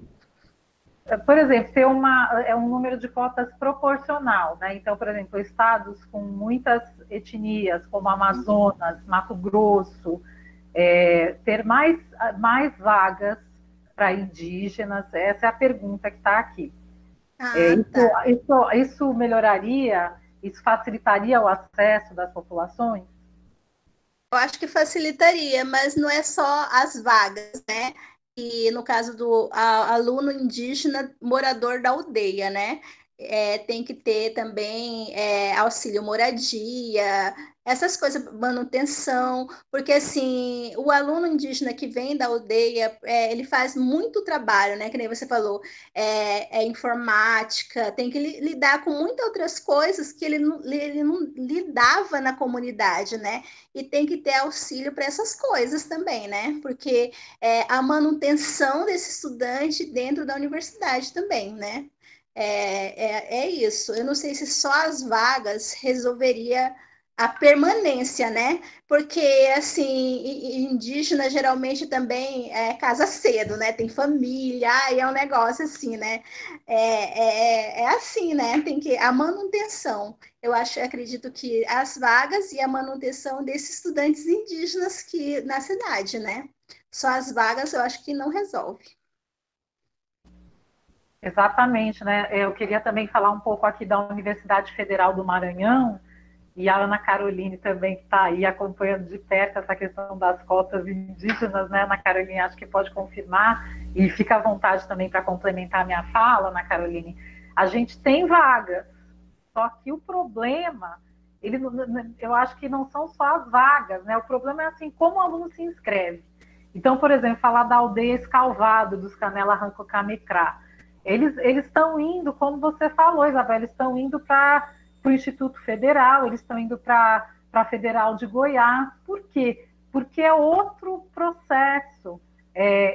Por exemplo, ter um número de cotas proporcional, né? Então, por exemplo, estados com muitas etnias, como Amazonas, Mato Grosso, ter mais vagas para indígenas, essa é a pergunta que está aqui. Isso melhoraria, isso facilitaria o acesso das populações? Eu acho que facilitaria, mas não é só as vagas, né? E no caso do aluno indígena morador da aldeia, né? Tem que ter também auxílio moradia, essas coisas, manutenção, porque assim, o aluno indígena que vem da aldeia, ele faz muito trabalho, né? Que nem você falou, informática, tem que lidar com muitas outras coisas que ele não lidava na comunidade, né? E tem que ter auxílio para essas coisas também, né? Porque a manutenção desse estudante dentro da universidade também, né? É isso. Eu não sei se só as vagas resolveria a permanência, né? Porque, assim, indígena geralmente também casa cedo, né? Tem família, é um negócio assim, né? É assim, né? Tem que a manutenção. Acredito que as vagas e a manutenção desses estudantes indígenas que na cidade, né? Só as vagas eu acho que não resolve. Exatamente, né? Eu queria também falar um pouco aqui da Universidade Federal do Maranhão, e a Ana Caroline também, que está aí acompanhando de perto essa questão das cotas indígenas, né? Ana Caroline, acho que pode confirmar, e fica à vontade também para complementar a minha fala, Ana Caroline. A gente tem vagas, só que o problema, eu acho que não são só as vagas, né? O problema é assim, como o aluno se inscreve. Então, por exemplo, falar da aldeia Escalvado, dos Canela Ranco-Camecrá. Eles estão indo, como você falou, Isabel, eles estão indo para o Instituto Federal, eles estão indo para a Federal de Goiás. Por quê? Porque é outro processo.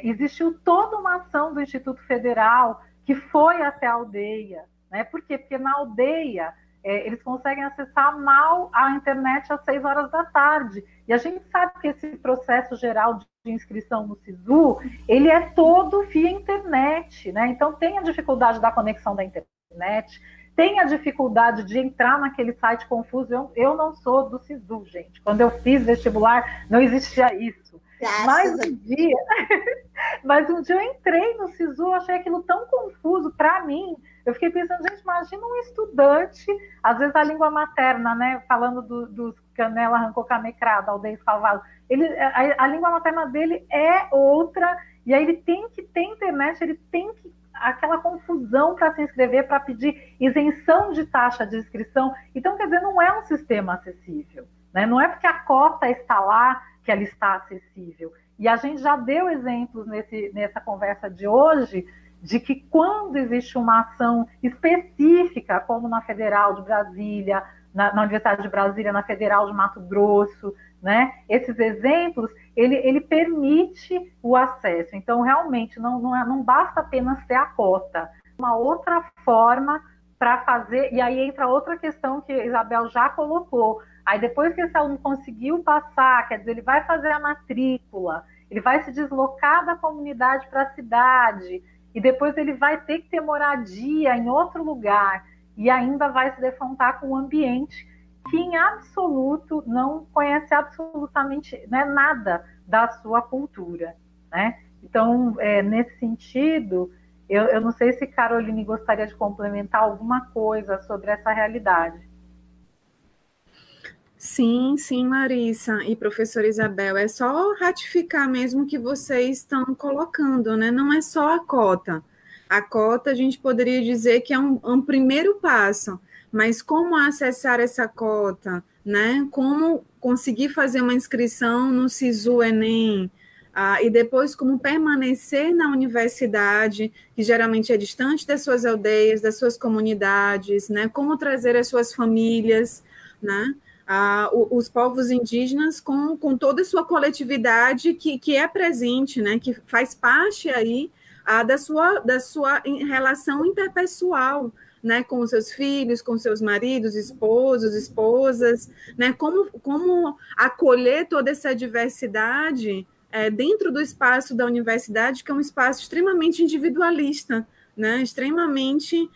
Existiu toda uma ação do Instituto Federal que foi até a aldeia. Né? Por quê? Porque na aldeia eles conseguem acessar mal a internet às 6 horas da tarde. E a gente sabe que esse processo geral de inscrição no SISU, ele é todo via internet, né? Então tem a dificuldade da conexão da internet, tem a dificuldade de entrar naquele site confuso. Eu não sou do SISU, gente. Quando eu fiz vestibular, não existia isso. Mas um dia eu entrei no SISU, achei aquilo tão confuso para mim. Eu fiquei pensando, gente, imagina um estudante, às vezes a língua materna, né, falando dos Canela Ranco-Camecrá, da aldeia Escalvado, a língua materna dele é outra, e aí ele tem que ter internet, ele tem que aquela confusão para se inscrever, para pedir isenção de taxa de inscrição. Então, quer dizer, não é um sistema acessível, né? Não é porque a cota está lá que ela está acessível. E a gente já deu exemplos nessa conversa de hoje, de que quando existe uma ação específica, como na Federal de Brasília, na Universidade de Brasília, na Federal de Mato Grosso, né? Esses exemplos, ele permite o acesso. Então, realmente, não basta apenas ter a cota. Uma outra forma para fazer, e aí entra outra questão que a Isabel já colocou. Aí depois que esse aluno conseguiu passar, quer dizer, ele vai fazer a matrícula, ele vai se deslocar da comunidade para a cidade, e depois ele vai ter que ter moradia em outro lugar, e ainda vai se defrontar com um ambiente que em absoluto não conhece absolutamente, né, nada da sua cultura, né? Então, nesse sentido, eu não sei se Caroline gostaria de complementar alguma coisa sobre essa realidade. Sim, sim, Larissa e professora Isabel, é só ratificar mesmo o que vocês estão colocando, né? Não é só a cota. A cota, a gente poderia dizer que é um primeiro passo, mas como acessar essa cota, né? Como conseguir fazer uma inscrição no SISU Enem, e depois como permanecer na universidade, que geralmente é distante das suas aldeias, das suas comunidades, né? Como trazer as suas famílias, né? Os povos indígenas com toda a sua coletividade que é presente, né, que faz parte aí da sua relação interpessoal, né, com os seus filhos, com seus maridos, esposos, esposas, né, como acolher toda essa diversidade dentro do espaço da universidade, que é um espaço extremamente individualista, né, extremamente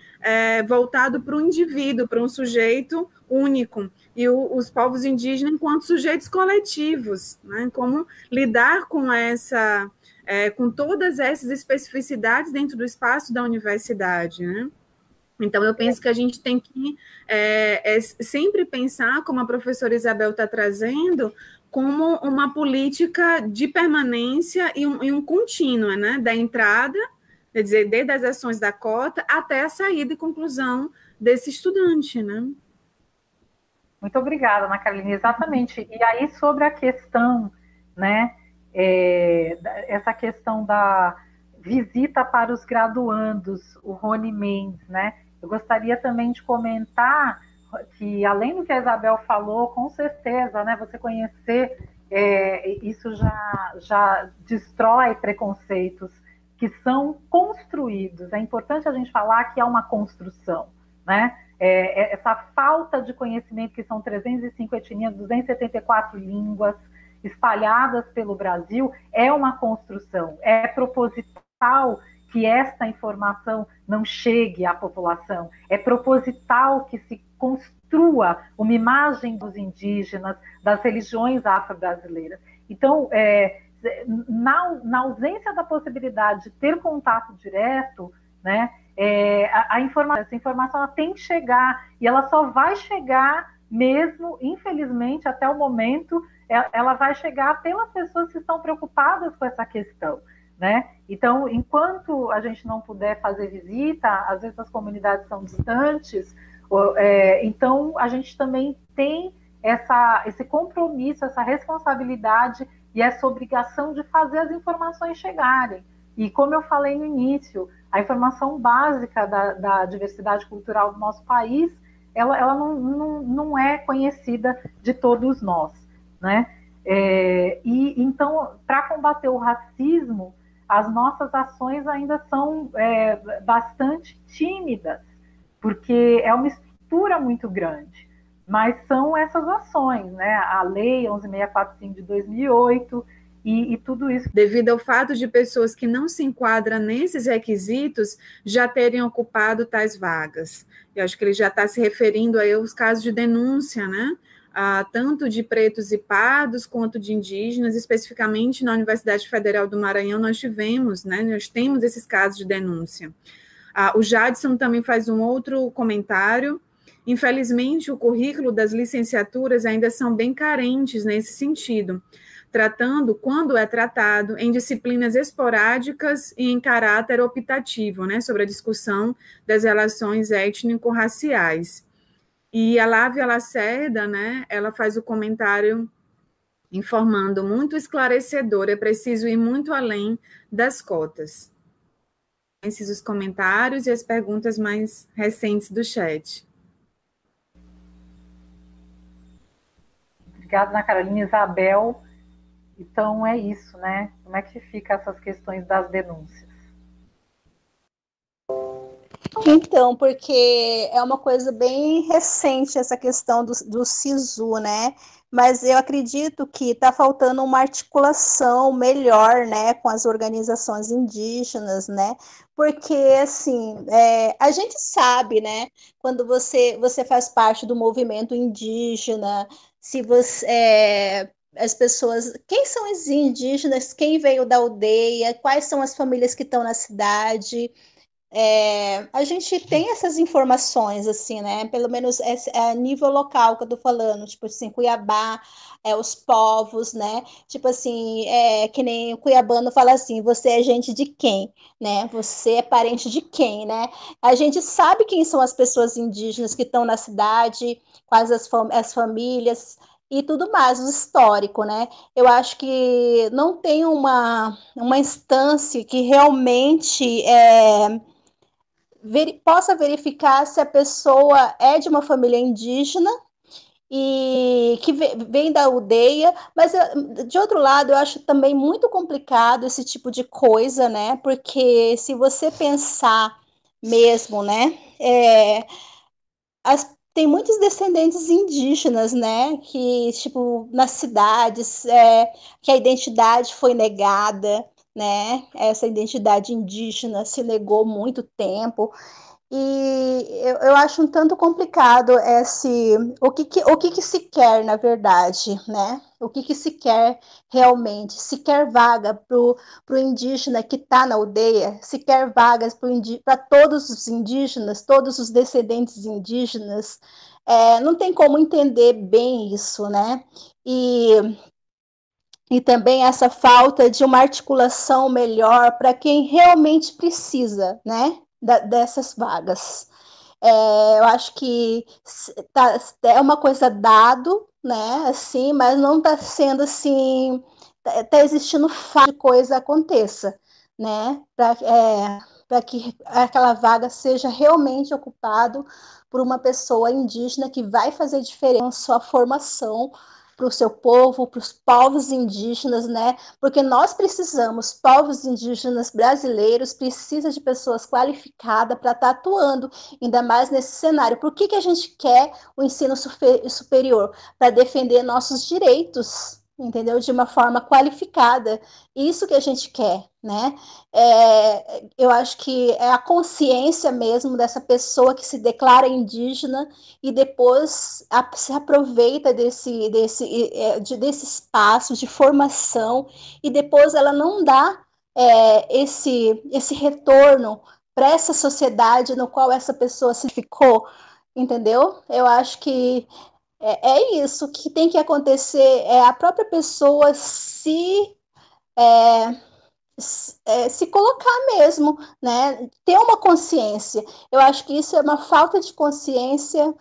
voltado para o indivíduo, para um sujeito único, e os povos indígenas enquanto sujeitos coletivos, né? Como lidar com com todas essas especificidades dentro do espaço da universidade, né? Então, eu penso que a gente tem que sempre pensar, como a professora Isabel está trazendo, como uma política de permanência e um contínuo, né? Da entrada, quer dizer, desde as ações da cota até a saída e conclusão desse estudante, né? Muito obrigada, Ana Carolina. Exatamente. E aí, sobre a questão, né, essa questão da visita para os graduandos, o Rony Mendes, né, eu gostaria também de comentar que, além do que a Isabel falou, com certeza, né, você conhecer, isso já destrói preconceitos que são construídos. É importante a gente falar que é uma construção. né? Essa falta de conhecimento, que são 305 etnias, 274 línguas espalhadas pelo Brasil, é uma construção, é proposital que esta informação não chegue à população, é proposital que se construa uma imagem dos indígenas, das religiões afro-brasileiras. Então, na ausência da possibilidade de ter contato direto, né, essa informação ela tem que chegar, e ela só vai chegar mesmo, infelizmente, até o momento, ela vai chegar pelas pessoas que estão preocupadas com essa questão, né? Então, enquanto a gente não puder fazer visita, às vezes as comunidades são distantes, então a gente também tem esse compromisso, essa responsabilidade e essa obrigação de fazer as informações chegarem. E como eu falei no início, a informação básica da diversidade cultural do nosso país, ela não é conhecida de todos nós, né? E então, para combater o racismo, as nossas ações ainda são bastante tímidas, porque é uma estrutura muito grande, mas são essas ações, né? A Lei 11.645 de 2008 e tudo isso. Devido ao fato de pessoas que não se enquadram nesses requisitos já terem ocupado tais vagas. Eu acho que ele já está se referindo aí aos casos de denúncia, né? Tanto de pretos e pardos quanto de indígenas, especificamente na Universidade Federal do Maranhão nós tivemos, né? Nós temos esses casos de denúncia. O Jadson também faz um outro comentário. Infelizmente, o currículo das licenciaturas ainda são bem carentes nesse sentido, quando é tratado, em disciplinas esporádicas e em caráter optativo, né, sobre a discussão das relações étnico-raciais. E a Lávia Lacerda, né, ela faz o comentário informando, muito esclarecedor, é preciso ir muito além das cotas. Esses os comentários e as perguntas mais recentes do chat. Obrigada, Ana Carolina. Isabel, então é isso, né? Como é que fica essas questões das denúncias? Então, porque é uma coisa bem recente essa questão do SISU, né? Mas eu acredito que está faltando uma articulação melhor, né, com as organizações indígenas, né? Porque, assim, a gente sabe, né, quando você faz parte do movimento indígena, se você... as pessoas, quem são os indígenas, quem veio da aldeia, quais são as famílias que estão na cidade... a gente tem essas informações, assim, né? Pelo menos a nível local que eu tô falando, tipo assim, Cuiabá, os povos, né? Tipo assim, que nem o cuiabano fala assim, você é gente de quem, né? Você é parente de quem, né? A gente sabe quem são as pessoas indígenas que estão na cidade, quais as famílias e tudo mais, o histórico, né? Eu acho que não tem uma instância que realmente possa verificar se a pessoa é de uma família indígena e que vem da aldeia, mas de outro lado eu acho também muito complicado esse tipo de coisa, né? Porque se você pensar mesmo, né? Tem muitos descendentes indígenas, né? Que, tipo, nas cidades, que a identidade foi negada, né? Essa identidade indígena se negou muito tempo. E eu acho um tanto complicado o que se quer, na verdade, né? O que se quer realmente? Se quer vaga para o indígena que está na aldeia, se quer vagas para todos os indígenas, todos os descendentes indígenas, não tem como entender bem isso, né? E também essa falta de uma articulação melhor para quem realmente precisa, né, dessas vagas. Eu acho que é uma coisa dado, né, assim, mas não está sendo assim, está existindo falta de coisa aconteça, né, para que aquela vaga seja realmente ocupada por uma pessoa indígena que vai fazer diferença na sua formação para o seu povo, para os povos indígenas, né? Porque nós precisamos, povos indígenas brasileiros, precisa de pessoas qualificadas para estar atuando, ainda mais nesse cenário. Por que a gente quer o ensino superior? Para defender nossos direitos, entendeu? De uma forma qualificada. Isso que a gente quer, né? Eu acho que é a consciência mesmo dessa pessoa que se declara indígena e depois se aproveita desse espaço de formação e depois ela não dá esse retorno para essa sociedade no qual essa pessoa se ficou, entendeu? Eu acho que é isso que tem que acontecer, é a própria pessoa se colocar mesmo, né? Ter uma consciência. Eu acho que isso é uma falta de consciência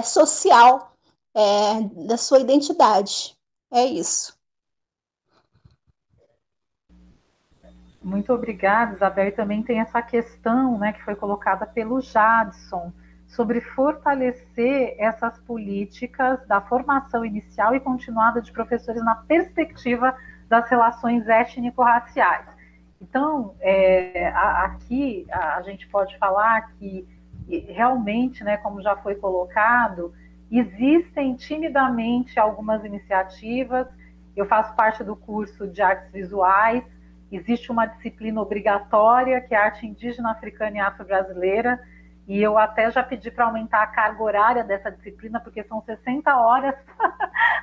social da sua identidade. É isso. Muito obrigada, Isabel. E também tem essa questão, né, que foi colocada pelo Jadson, sobre fortalecer essas políticas da formação inicial e continuada de professores na perspectiva das relações étnico-raciais. Então, aqui a gente pode falar que realmente, né, como já foi colocado, existem timidamente algumas iniciativas. Eu faço parte do curso de artes visuais. Existe uma disciplina obrigatória, que é arte indígena, africana e afro-brasileira, e eu até já pedi para aumentar a carga horária dessa disciplina, porque são 60 horas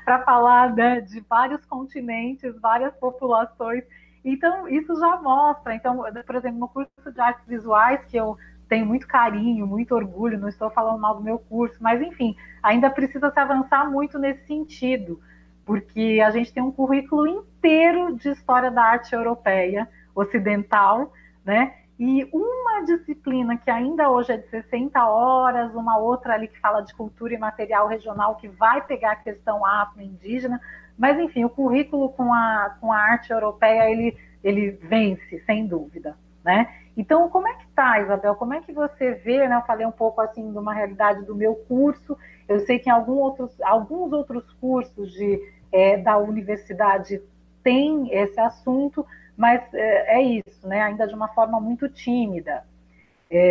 para falar, né, de vários continentes, várias populações. Então, isso já mostra. Então, por exemplo, no curso de artes visuais, que eu tenho muito carinho, muito orgulho, não estou falando mal do meu curso, mas, enfim, ainda precisa se avançar muito nesse sentido, porque a gente tem um currículo inteiro de história da arte europeia, ocidental, né? E uma disciplina que ainda hoje é de 60 horas, uma outra ali que fala de cultura e material regional, que vai pegar a questão afro-indígena, mas, enfim, o currículo com a arte europeia, ele vence, sem dúvida, né? Então, como é que tá, Isabel? Como é que você vê, né? Eu falei um pouco, assim, de uma realidade do meu curso. Eu sei que em alguns outros cursos da universidade tem esse assunto, mas é isso, né? Ainda de uma forma muito tímida,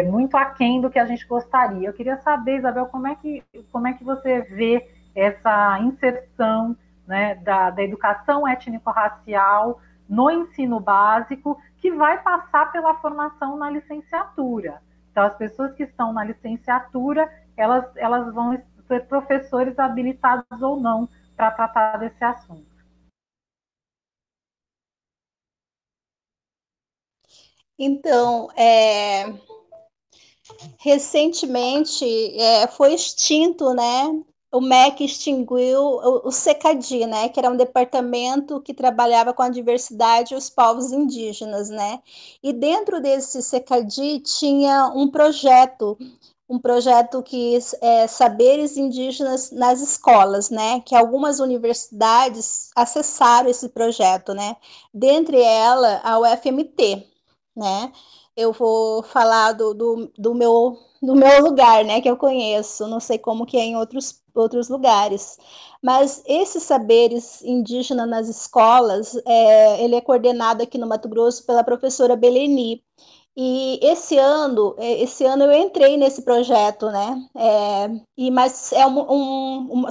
muito aquém do que a gente gostaria. Eu queria saber, Isabel, como é que você vê essa inserção, né, da educação étnico-racial no ensino básico, que vai passar pela formação na licenciatura. Então, as pessoas que estão na licenciatura, elas vão ser professores habilitados ou não para tratar desse assunto. Então, recentemente foi extinto, né? O MEC extinguiu o SECADI, né? Que era um departamento que trabalhava com a diversidade e os povos indígenas, né? E dentro desse SECADI tinha um projeto que Saberes Indígenas nas Escolas, né? Que algumas universidades acessaram esse projeto, né? Dentre elas, a UFMT, né? Eu vou falar do meu lugar, né, que eu conheço, não sei como que é em outros lugares, mas esses saberes indígenas nas escolas, ele é coordenado aqui no Mato Grosso pela professora Beleni, e esse ano eu entrei nesse projeto, né, mas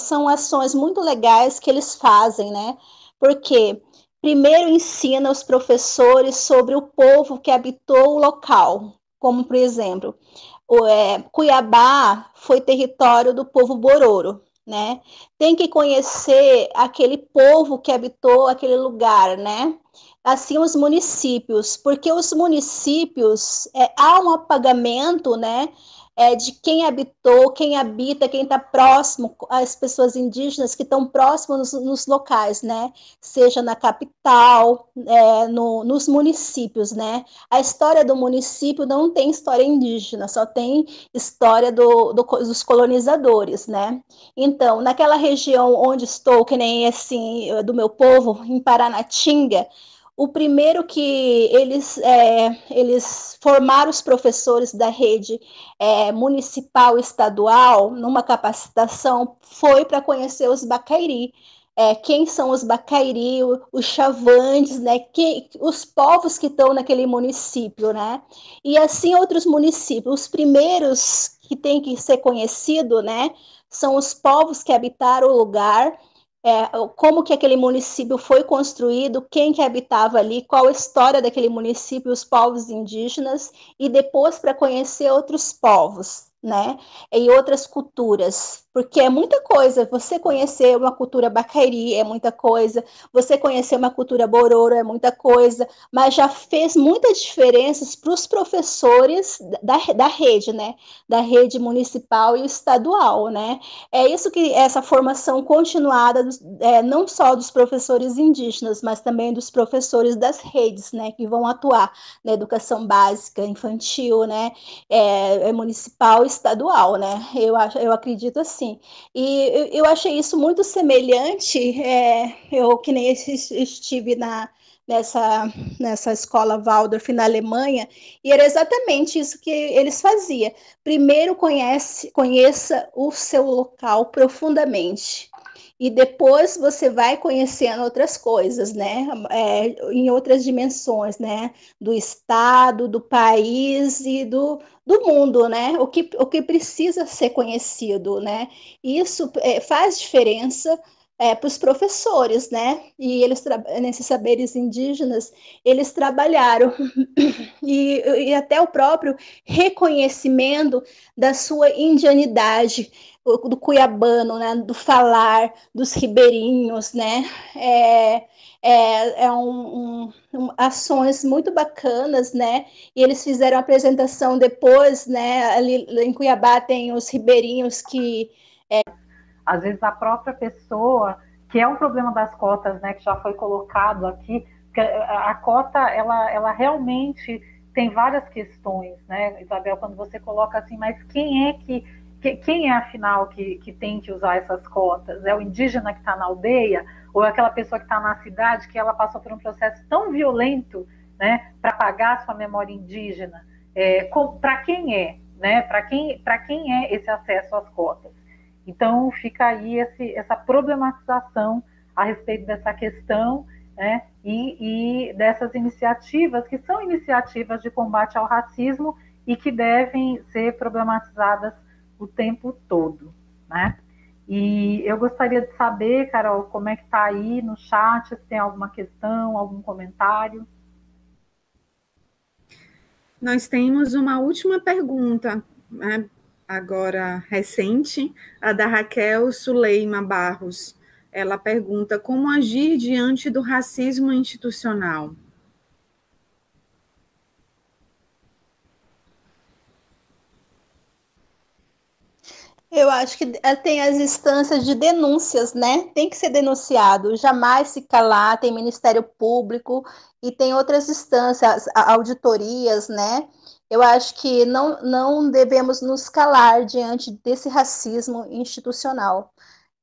são ações muito legais que eles fazem, né, porque primeiro ensina os professores sobre o povo que habitou o local, como, por exemplo, Cuiabá foi território do povo Bororo, né? Tem que conhecer aquele povo que habitou aquele lugar, né? Assim, os municípios, porque os municípios, há um apagamento, né? De quem habitou, quem habita, quem está próximo, as pessoas indígenas que estão próximos nos locais, né? Seja na capital, nos municípios, né? A história do município não tem história indígena, só tem história dos colonizadores, né? Então, naquela região onde estou, que nem assim, do meu povo, em Paranatinga, o primeiro que eles formaram os professores da rede municipal e estadual numa capacitação foi para conhecer os Bacairi, quem são os Bacairi, os Chavantes, né? Os povos que estão naquele município, né? E assim outros municípios. Os primeiros que tem que ser conhecido, né? São os povos que habitaram o lugar, como que aquele município foi construído, quem que habitava ali, qual a história daquele município, os povos indígenas, e depois para conhecer outros povos, né? E outras culturas, porque é muita coisa. Você conhecer uma cultura Bacairi é muita coisa, você conhecer uma cultura Bororo é muita coisa, mas já fez muitas diferenças para os professores da rede, né? Da rede municipal e estadual, né? É isso que essa formação continuada, não só dos professores indígenas, mas também dos professores das redes, né? Que vão atuar na educação básica, infantil, né? Municipal e estadual, né? Eu acredito assim. E eu achei isso muito semelhante, eu que nem estive nessa escola Waldorf na Alemanha, e era exatamente isso que eles faziam. Primeiro conheça o seu local profundamente. E depois você vai conhecendo outras coisas, né? Em outras dimensões, né? Do estado, do país e do mundo, né? O que precisa ser conhecido, né? Isso faz diferença para os professores, né? E eles, nesses saberes indígenas, eles trabalharam e até o próprio reconhecimento da sua indianidade, do cuiabano, né, do falar, dos ribeirinhos, né, ações muito bacanas, né, e eles fizeram a apresentação depois, né, ali em Cuiabá tem os ribeirinhos que... Às vezes a própria pessoa, que é um problema das cotas, né, que já foi colocado aqui, porque a cota, ela realmente tem várias questões, né, Isabel, quando você coloca assim, mas quem é afinal que tem que usar essas cotas? É o indígena que está na aldeia? Ou é aquela pessoa que está na cidade que ela passou por um processo tão violento, né, para pagar a sua memória indígena? Para quem é? Né? Para quem é esse acesso às cotas? Então, fica aí essa problematização a respeito dessa questão, né, e dessas iniciativas, que são iniciativas de combate ao racismo e que devem ser problematizadas o tempo todo, né? E eu gostaria de saber, Carol, como é que está aí no chat, se tem alguma questão, algum comentário. Nós temos uma última pergunta, né, agora recente, a da Raquel Suleima Barros. Ela pergunta: como agir diante do racismo institucional? Eu acho que tem as instâncias de denúncias, né? Tem que ser denunciado, jamais se calar, tem Ministério Público e tem outras instâncias, auditorias, né? Eu acho que não devemos nos calar diante desse racismo institucional.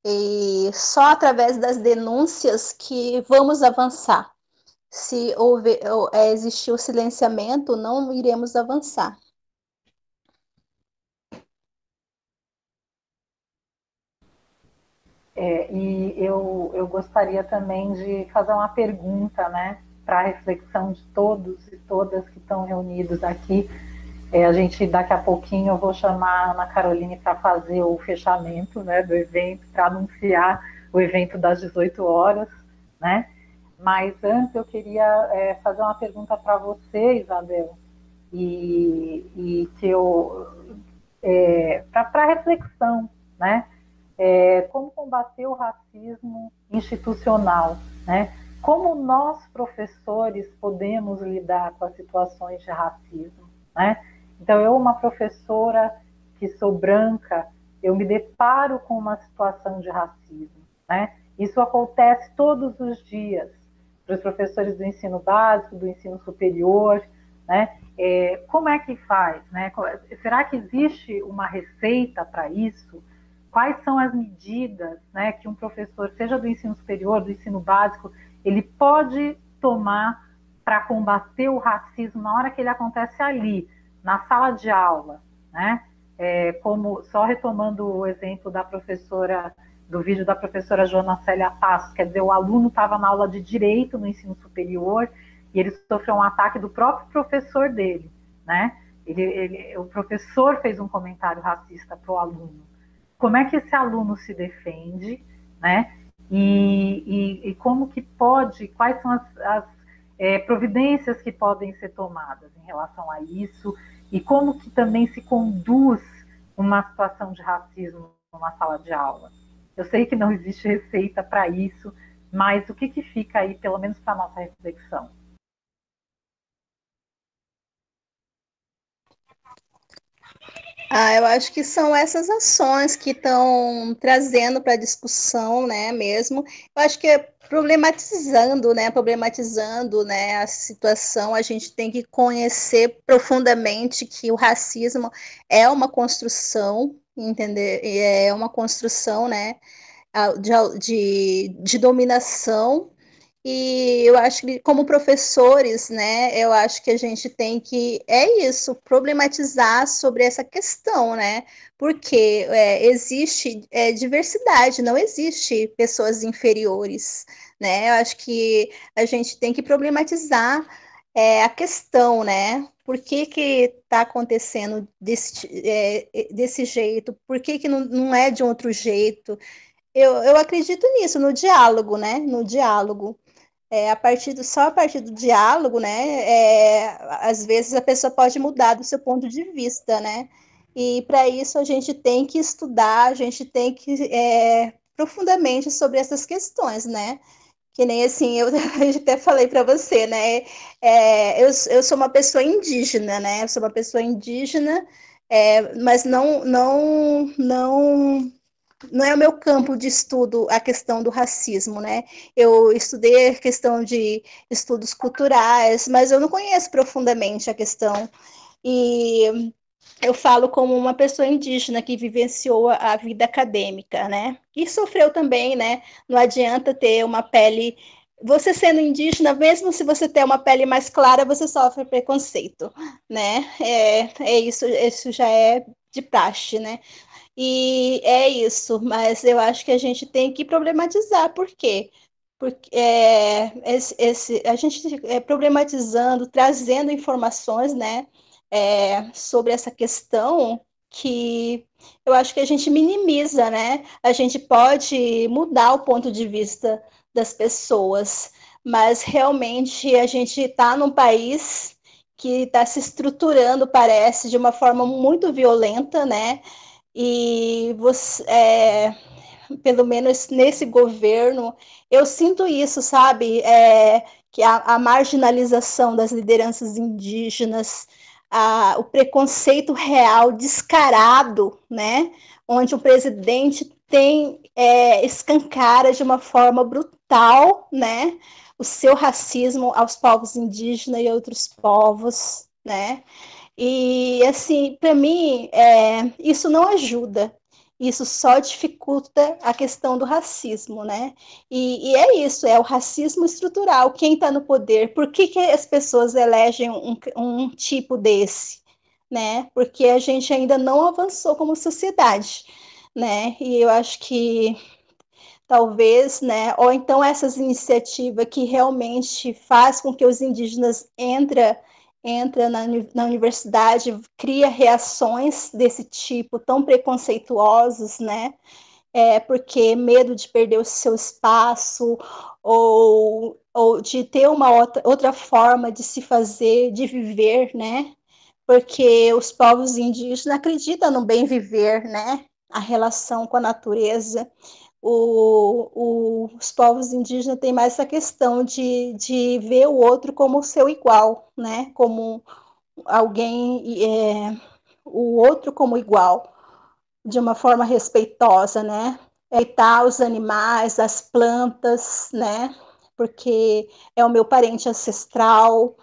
E só através das denúncias que vamos avançar. Se existir o silenciamento, não iremos avançar. E eu gostaria também de fazer uma pergunta, né, para a reflexão de todos e todas que estão reunidos aqui. A gente, daqui a pouquinho, eu vou chamar a Ana Caroline para fazer o fechamento, né, do evento, para anunciar o evento das 18 horas, né? Mas antes eu queria fazer uma pergunta para você, Isabel, e que para reflexão, né? Como combater o racismo institucional, né? Como nós, professores, podemos lidar com as situações de racismo, né? Então, eu, uma professora que sou branca, eu me deparo com uma situação de racismo, né? Isso acontece todos os dias para os professores do ensino básico, do ensino superior, né? Como é que faz, né? Será que existe uma receita para isso? Quais são as medidas, né, que um professor, seja do ensino superior, do ensino básico, ele pode tomar para combater o racismo na hora que ele acontece ali, na sala de aula, né? Como, só retomando o exemplo da professora do vídeo da professora Joana Célia Passos, quer dizer, o aluno estava na aula de Direito no ensino superior e ele sofreu um ataque do próprio professor dele, né? O professor fez um comentário racista para o aluno. Como é que esse aluno se defende, né? E como que pode, quais são as providências que podem ser tomadas em relação a isso, e como que também se conduz uma situação de racismo numa sala de aula. Eu sei que não existe receita para isso, mas o que fica aí, pelo menos para a nossa reflexão? Eu acho que são essas ações que estão trazendo para a discussão, né, mesmo. Eu acho que é problematizando, né, a situação, a gente tem que conhecer profundamente que o racismo é uma construção, entender? É uma construção, né, de dominação. E eu acho que, como professores, né, eu acho que a gente tem que, problematizar sobre essa questão, né, porque existe diversidade, não existe pessoas inferiores, né, eu acho que a gente tem que problematizar a questão, né, por que está acontecendo desse jeito, por que não é de outro jeito. Eu acredito nisso, no diálogo, né, no diálogo. Só a partir do diálogo, né, às vezes a pessoa pode mudar do seu ponto de vista, né, e para isso a gente tem que estudar, a gente tem que profundamente sobre essas questões, né, que nem assim, eu até falei para você, né, eu sou uma pessoa indígena, né, eu sou uma pessoa indígena, mas não é o meu campo de estudo a questão do racismo, né? Eu estudei a questão de estudos culturais, mas eu não conheço profundamente a questão. E eu falo como uma pessoa indígena que vivenciou a vida acadêmica, né? E sofreu também, né? Não adianta ter uma pele. Você sendo indígena, mesmo se você ter uma pele mais clara, você sofre preconceito, né? Isso já é de praxe, né? E é isso, mas eu acho que a gente tem que problematizar, por quê? Porque a gente problematizando, trazendo informações, né, sobre essa questão que eu acho que a gente minimiza, né? A gente pode mudar o ponto de vista das pessoas, mas realmente a gente está num país que está se estruturando, parece, de uma forma muito violenta, né? E você, pelo menos nesse governo, eu sinto isso, sabe? Que a marginalização das lideranças indígenas, o preconceito real, descarado, né? Onde o presidente escancara de uma forma brutal, né? O seu racismo aos povos indígenas e outros povos, né? E, assim, para mim, isso não ajuda. Isso só dificulta a questão do racismo, né? E é isso, é o racismo estrutural. Quem está no poder? Por que as pessoas elegem um tipo desse? Né? Porque a gente ainda não avançou como sociedade, né? E eu acho que talvez, né? Ou então essas iniciativas que realmente faz com que os indígenas entra na universidade, cria reações desse tipo tão preconceituosos, né? Porque medo de perder o seu espaço ou de ter uma outra forma de se fazer, de viver, né? Porque os povos indígenas acreditam no bem viver, né? A relação com a natureza. Os povos indígenas têm mais essa questão de ver o outro como seu igual, né? Como alguém, o outro como igual, de uma forma respeitosa, né? Respeitar os animais, as plantas, né? Porque é o meu parente ancestral,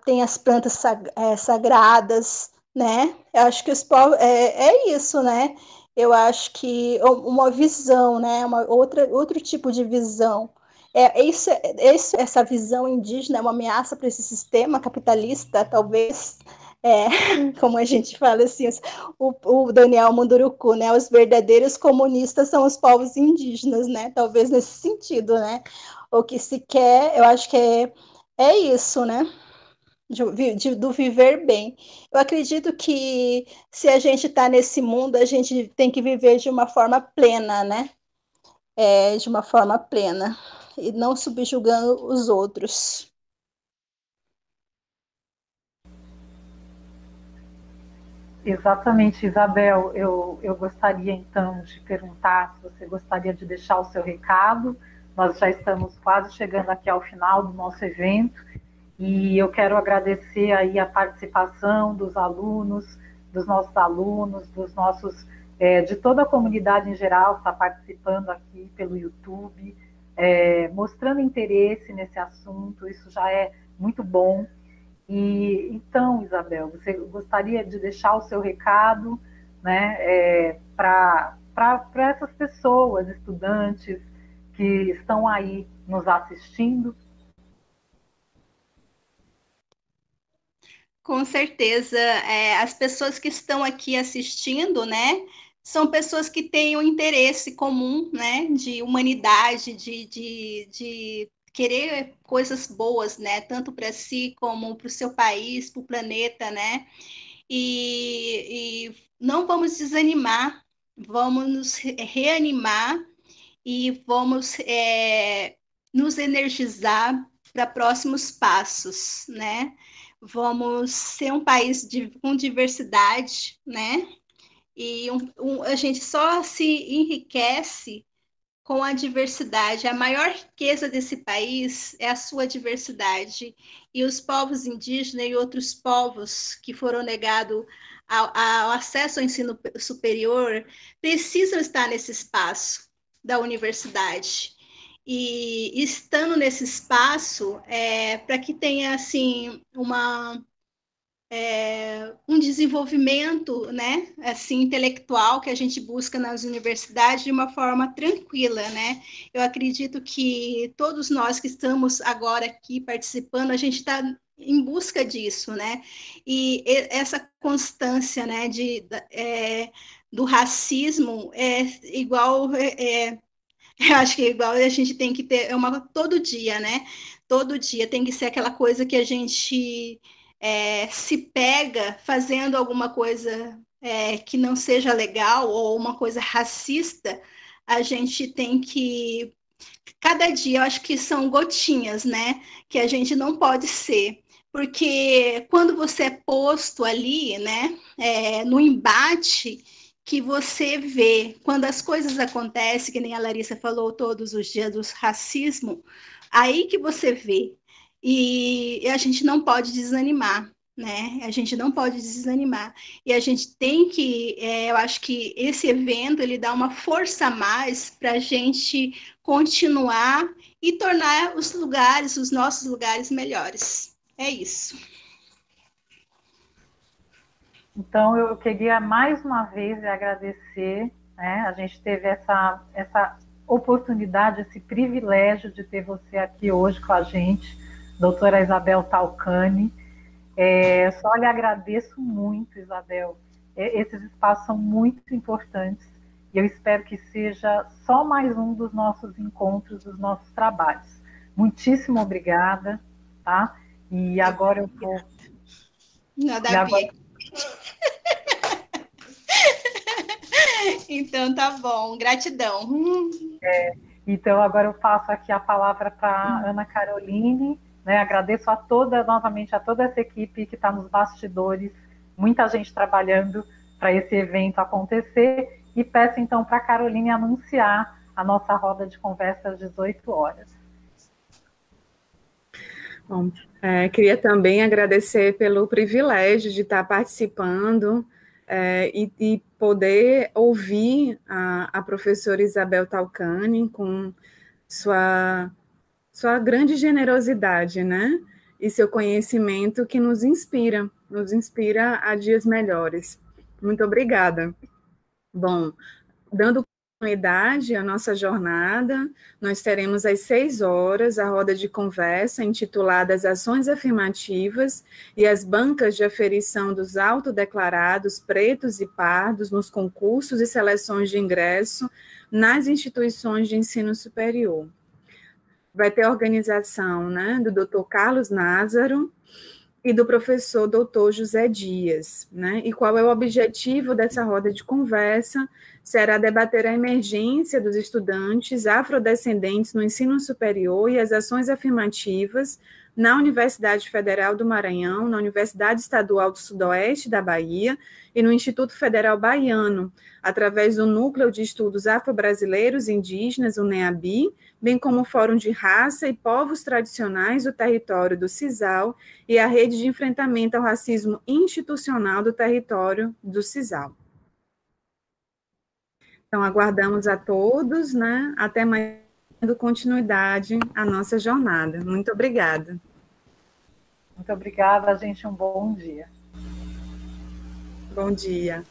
tem as plantas sagradas, né? Eu acho que os povos é isso, né? Eu acho que uma visão, né? Outro tipo de visão. Essa visão indígena é uma ameaça para esse sistema capitalista, talvez, como a gente fala assim, o Daniel Munduruku, né? Os verdadeiros comunistas são os povos indígenas, né? Talvez nesse sentido, né? O que se quer, eu acho que é isso, né? Do viver bem. Eu acredito que se a gente está nesse mundo, a gente tem que viver de uma forma plena, né? De uma forma plena, e não subjugando os outros. Exatamente, Isabel. Eu gostaria então de perguntar se você gostaria de deixar o seu recado. Nós já estamos quase chegando aqui ao final do nosso evento e eu quero agradecer aí a participação dos alunos, dos nossos, de toda a comunidade em geral que está participando aqui pelo YouTube, mostrando interesse nesse assunto. Isso já é muito bom. E então, Isabel, você gostaria de deixar o seu recado, né, para essas pessoas, estudantes que estão aí nos assistindo? Com certeza, as pessoas que estão aqui assistindo, né, são pessoas que têm um interesse comum, né, de humanidade, de querer coisas boas, né, tanto para si como para o seu país, para o planeta, né, e não vamos desanimar, vamos nos reanimar e vamos nos energizar para próximos passos, né? Vamos ser um país com diversidade, né? E a gente só se enriquece com a diversidade. A maior riqueza desse país é a sua diversidade. E os povos indígenas e outros povos que foram negados ao acesso ao ensino superior precisam estar nesse espaço da universidade. E estando nesse espaço, para que tenha assim um desenvolvimento, né, assim, intelectual que a gente busca nas universidades de uma forma tranquila, né? Eu acredito que todos nós que estamos agora aqui participando, a gente está em busca disso, né? E essa constância, né, do racismo é igual, eu acho que é igual a gente tem que ter todo dia, né? Todo dia tem que ser aquela coisa que a gente se pega fazendo alguma coisa que não seja legal ou uma coisa racista, a gente tem que. Cada dia, eu acho que são gotinhas, né? Que a gente não pode ser. Porque quando você é posto ali, né, no embate, que você vê, quando as coisas acontecem, que nem a Larissa falou todos os dias do racismo, aí que você vê. E a gente não pode desanimar, né? A gente não pode desanimar. E a gente tem que, eu acho que esse evento, ele dá uma força a mais para a gente continuar e tornar os nossos lugares melhores. É isso. Então, eu queria mais uma vez agradecer, né? A gente teve essa oportunidade, esse privilégio de ter você aqui hoje com a gente, doutora Isabel Talcani. Só lhe agradeço muito, Isabel. Esses espaços são muito importantes e eu espero que seja só mais um dos nossos encontros, dos nossos trabalhos. Muitíssimo obrigada, tá? E agora eu vou... Nada a ver. Então tá bom, gratidão. Então agora eu passo aqui a palavra para Ana Caroline, né? Agradeço novamente a toda essa equipe que está nos bastidores, muita gente trabalhando para esse evento acontecer, e peço então para a Caroline anunciar a nossa roda de conversa às 18 horas. Bom, queria também agradecer pelo privilégio de estar participando e poder ouvir a professora Isabel Talcani com sua grande generosidade, né? E seu conhecimento que nos inspira a dias melhores. Muito obrigada. Bom, dando continuidade à nossa jornada, nós teremos às 6 horas a roda de conversa intitulada As Ações Afirmativas e as Bancas de Aferição dos Autodeclarados Pretos e Pardos nos concursos e seleções de ingresso nas instituições de ensino superior. Vai ter a organização, né, do Dr. Carlos Názaro e do professor Dr. José Dias, né? E qual é o objetivo dessa roda de conversa? Será debater a emergência dos estudantes afrodescendentes no ensino superior e as ações afirmativas na Universidade Federal do Maranhão, na Universidade Estadual do Sudoeste da Bahia e no Instituto Federal Baiano, através do Núcleo de Estudos Afro-Brasileiros e Indígenas, o NEABI, bem como o Fórum de Raça e Povos Tradicionais do Território do CISAL e a Rede de Enfrentamento ao Racismo Institucional do Território do CISAL. Então, aguardamos a todos, né? Até mais, dando continuidade à nossa jornada. Muito obrigada. Muito obrigada, gente. Um bom dia. Bom dia.